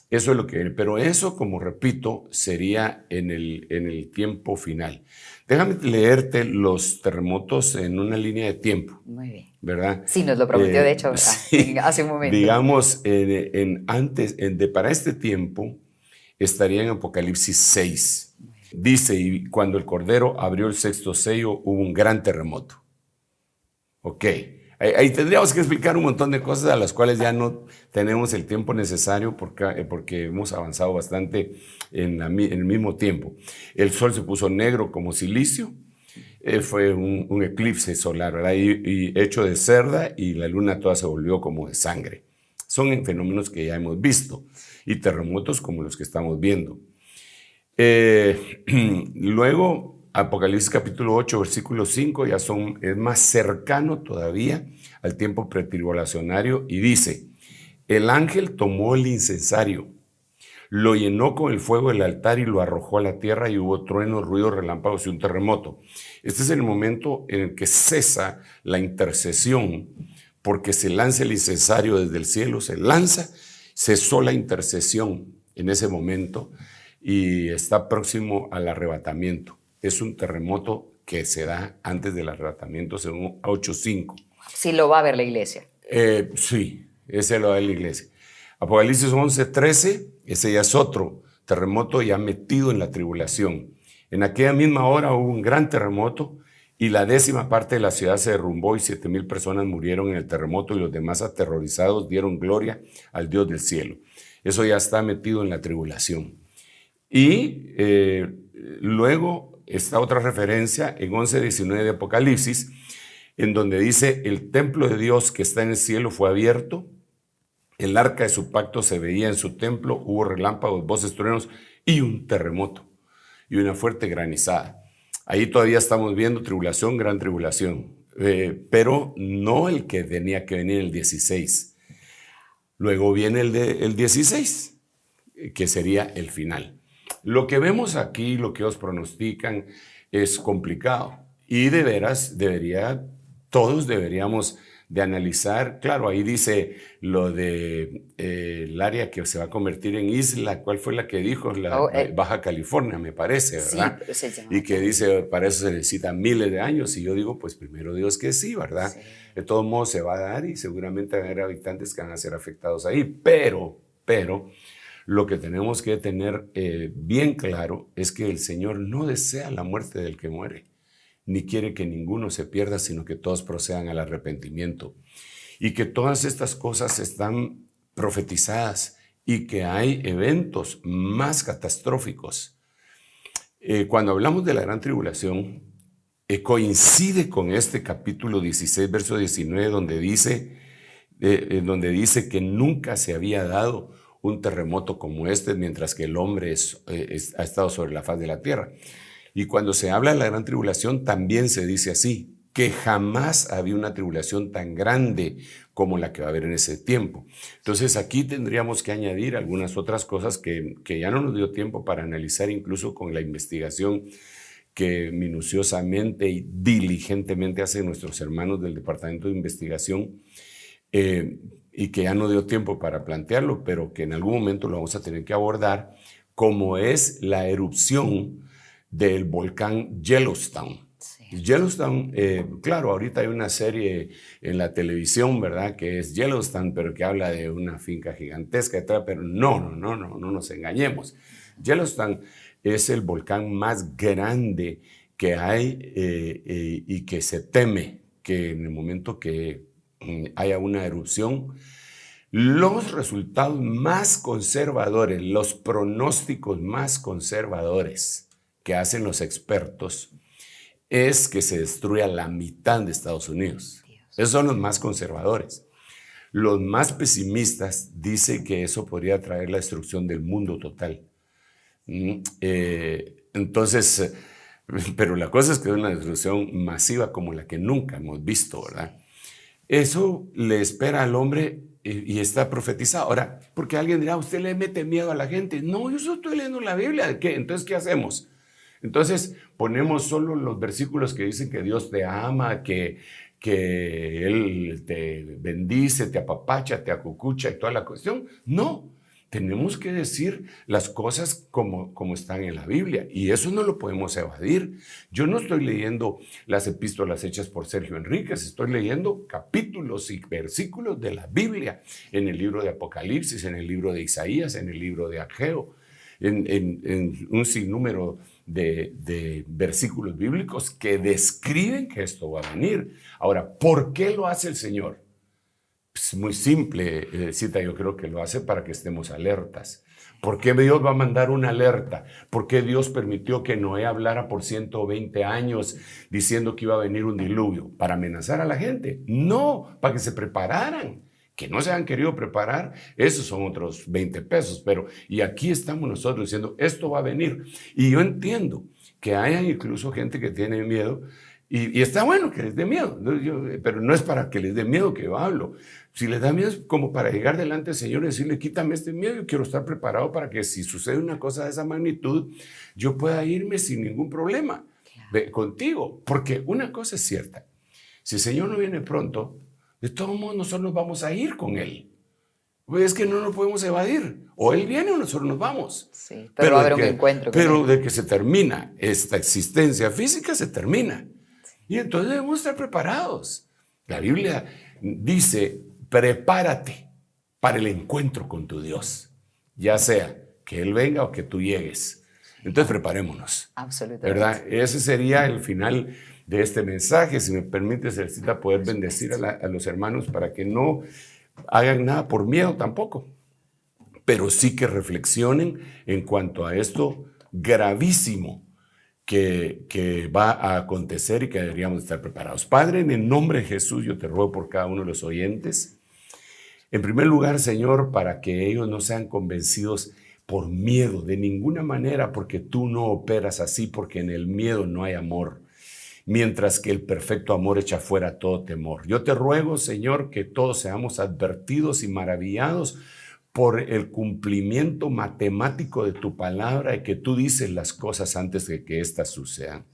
Speaker 4: eso es lo que viene. Pero eso, como repito, sería en el tiempo final. Déjame leerte los terremotos en una línea de tiempo.
Speaker 3: Muy bien.
Speaker 4: ¿Verdad?
Speaker 3: Sí, nos lo prometió, de hecho,
Speaker 4: sí,
Speaker 3: hace un momento.
Speaker 4: Digamos, para este tiempo estaría en Apocalipsis 6. Dice, y cuando el Cordero abrió el 6º sello, hubo un gran terremoto. Ok, ahí tendríamos que explicar un montón de cosas a las cuales ya no tenemos el tiempo necesario porque hemos avanzado bastante en el mismo tiempo. El sol se puso negro como silicio, fue un eclipse solar, ¿verdad? Y hecho de cerda y la luna toda se volvió como de sangre. Son fenómenos que ya hemos visto y terremotos como los que estamos viendo. Luego, Apocalipsis capítulo 8, versículo 5, es más cercano todavía al tiempo pretribulacionario y dice, el ángel tomó el incensario, lo llenó con el fuego del altar y lo arrojó a la tierra y hubo truenos, ruidos, relámpagos y un terremoto. Este es el momento en el que cesa la intercesión porque se lanza el incensario desde el cielo, se lanza, cesó la intercesión en ese momento y está próximo al arrebatamiento. Es un terremoto que se da antes del arrebatamiento, según 8:5.
Speaker 3: Sí, lo va a ver la iglesia.
Speaker 4: Sí, ese lo va a ver la iglesia. Apocalipsis 11:13, ese ya es otro terremoto ya metido en la tribulación. En aquella misma hora hubo un gran terremoto y la 10ª parte de la ciudad se derrumbó y 7,000 personas murieron en el terremoto y los demás aterrorizados dieron gloria al Dios del cielo. Eso ya está metido en la tribulación. Y luego está otra referencia en 11:19 de Apocalipsis, en donde dice, el templo de Dios que está en el cielo fue abierto, el arca de su pacto se veía en su templo, hubo relámpagos, voces, truenos y un terremoto y una fuerte granizada. Ahí todavía estamos viendo tribulación, gran tribulación. pero no el que tenía que venir el 16. Luego viene el 16, que sería el final. Lo que vemos aquí, lo que os pronostican, es complicado. Y de veras, todos deberíamos de analizar. Claro, ahí dice lo de el área que se va a convertir en isla. ¿Cuál fue la que dijo? Baja California, me parece, ¿verdad? Sí, y que dice, para eso se necesitan miles de años. Y yo digo, pues primero Dios que sí, ¿verdad? Sí. De todos modos se va a dar y seguramente van a haber habitantes que van a ser afectados ahí. Pero lo que tenemos que tener bien claro es que el Señor no desea la muerte del que muere, ni quiere que ninguno se pierda, sino que todos procedan al arrepentimiento. Y que todas estas cosas están profetizadas y que hay eventos más catastróficos. Cuando hablamos de la gran tribulación, coincide con este capítulo 16, verso 19, donde dice que nunca se había dado un terremoto como este, mientras que el hombre ha estado sobre la faz de la tierra. Y cuando se habla de la gran tribulación, también se dice así, que jamás había una tribulación tan grande como la que va a haber en ese tiempo. Entonces aquí tendríamos que añadir algunas otras cosas que ya no nos dio tiempo para analizar, incluso con la investigación que minuciosamente y diligentemente hacen nuestros hermanos del Departamento de Investigación, y que ya no dio tiempo para plantearlo, pero que en algún momento lo vamos a tener que abordar, como es la erupción del volcán Yellowstone. Sí. Yellowstone, claro, ahorita hay una serie en la televisión, ¿verdad?, que es Yellowstone, pero que habla de una finca gigantesca, etc., pero no nos engañemos. Yellowstone es el volcán más grande que hay y que se teme que en el momento que haya una erupción, los resultados más conservadores, los pronósticos más conservadores que hacen los expertos es que se destruya la mitad de Estados Unidos. Esos son los más conservadores. Los más pesimistas dicen que eso podría traer la destrucción del mundo total. Entonces, pero la cosa es que es una destrucción masiva como la que nunca hemos visto, ¿verdad? Eso le espera al hombre y está profetizado. Ahora, porque alguien dirá, ¿usted le mete miedo a la gente? No, yo solo estoy leyendo la Biblia. ¿Qué? Entonces, ¿qué hacemos? Entonces, ponemos solo los versículos que dicen que Dios te ama, que Él te bendice, te apapacha, te acucucha y toda la cuestión. No, tenemos que decir las cosas como están en la Biblia, y eso no lo podemos evadir. Yo no estoy leyendo las epístolas hechas por Sergio Enríquez, estoy leyendo capítulos y versículos de la Biblia, en el libro de Apocalipsis, en el libro de Isaías, en el libro de Ageo, en un sinnúmero de versículos bíblicos que describen que esto va a venir. Ahora, ¿por qué lo hace el Señor? Es muy simple, Cita, yo creo que lo hace para que estemos alertas. ¿Por qué Dios va a mandar una alerta? ¿Por qué Dios permitió que Noé hablara por 120 años diciendo que iba a venir un diluvio? ¿Para amenazar a la gente? No, para que se prepararan. Que no se han querido preparar, esos son otros 20 pesos, pero y aquí estamos nosotros diciendo, esto va a venir. Y yo entiendo que haya incluso gente que tiene miedo, y está bueno que les dé miedo, pero no es para que les dé miedo que yo hablo. Si les da miedo es como para llegar delante del Señor y decirle, quítame este miedo, yo quiero estar preparado para que si sucede una cosa de esa magnitud, yo pueda irme sin ningún problema contigo. Porque una cosa es cierta, si el Señor no viene pronto, de todos modos nosotros nos vamos a ir con Él. Pues es que no nos podemos evadir. O Él viene o nosotros nos vamos.
Speaker 3: Sí, pero va a haber un encuentro.
Speaker 4: Pero de que se termina esta existencia física, se termina. Sí. Y entonces debemos estar preparados. La Biblia dice, prepárate para el encuentro con tu Dios. Ya sea que Él venga o que tú llegues. Entonces preparémonos.
Speaker 3: Absolutamente.
Speaker 4: ¿Verdad? Ese sería el final de este mensaje. Si me permite, Celcita, poder bendecir a los hermanos para que no hagan nada por miedo tampoco, pero sí que reflexionen en cuanto a esto gravísimo que va a acontecer y que deberíamos estar preparados. Padre, en el nombre de Jesús, yo te ruego por cada uno de los oyentes. En primer lugar, Señor, para que ellos no sean convencidos por miedo de ninguna manera, porque tú no operas así, porque en el miedo no hay amor. mientras que el perfecto amor echa fuera todo temor. Yo te ruego, Señor, que todos seamos advertidos y maravillados por el cumplimiento matemático de tu palabra y que tú dices las cosas antes de que éstas sucedan.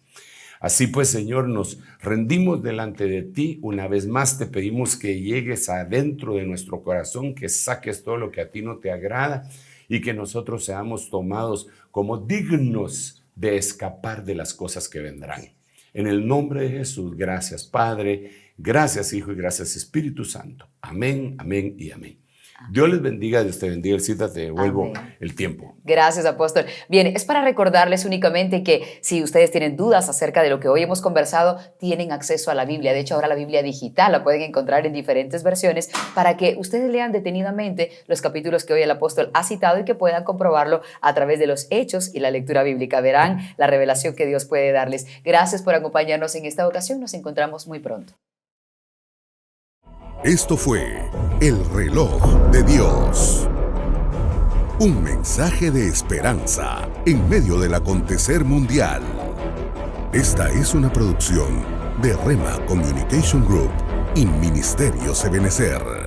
Speaker 4: Así pues, Señor, nos rendimos delante de ti. Una vez más te pedimos que llegues adentro de nuestro corazón, que saques todo lo que a ti no te agrada y que nosotros seamos tomados como dignos de escapar de las cosas que vendrán. En el nombre de Jesús, gracias Padre, gracias Hijo y gracias Espíritu Santo. Amén, amén y amén. Dios les bendiga, Dios te bendiga, Elcita, te devuelvo el tiempo.
Speaker 3: Gracias, apóstol. Bien, es para recordarles únicamente que si ustedes tienen dudas acerca de lo que hoy hemos conversado, tienen acceso a la Biblia. De hecho, ahora la Biblia digital la pueden encontrar en diferentes versiones para que ustedes lean detenidamente los capítulos que hoy el apóstol ha citado y que puedan comprobarlo a través de los hechos y la lectura bíblica. Verán la revelación que Dios puede darles. Gracias por acompañarnos en esta ocasión. Nos encontramos muy pronto.
Speaker 1: Esto fue El Reloj de Dios. Un mensaje de esperanza en medio del acontecer mundial. Esta es una producción de Rema Communication Group y Ministerios Ebenecer.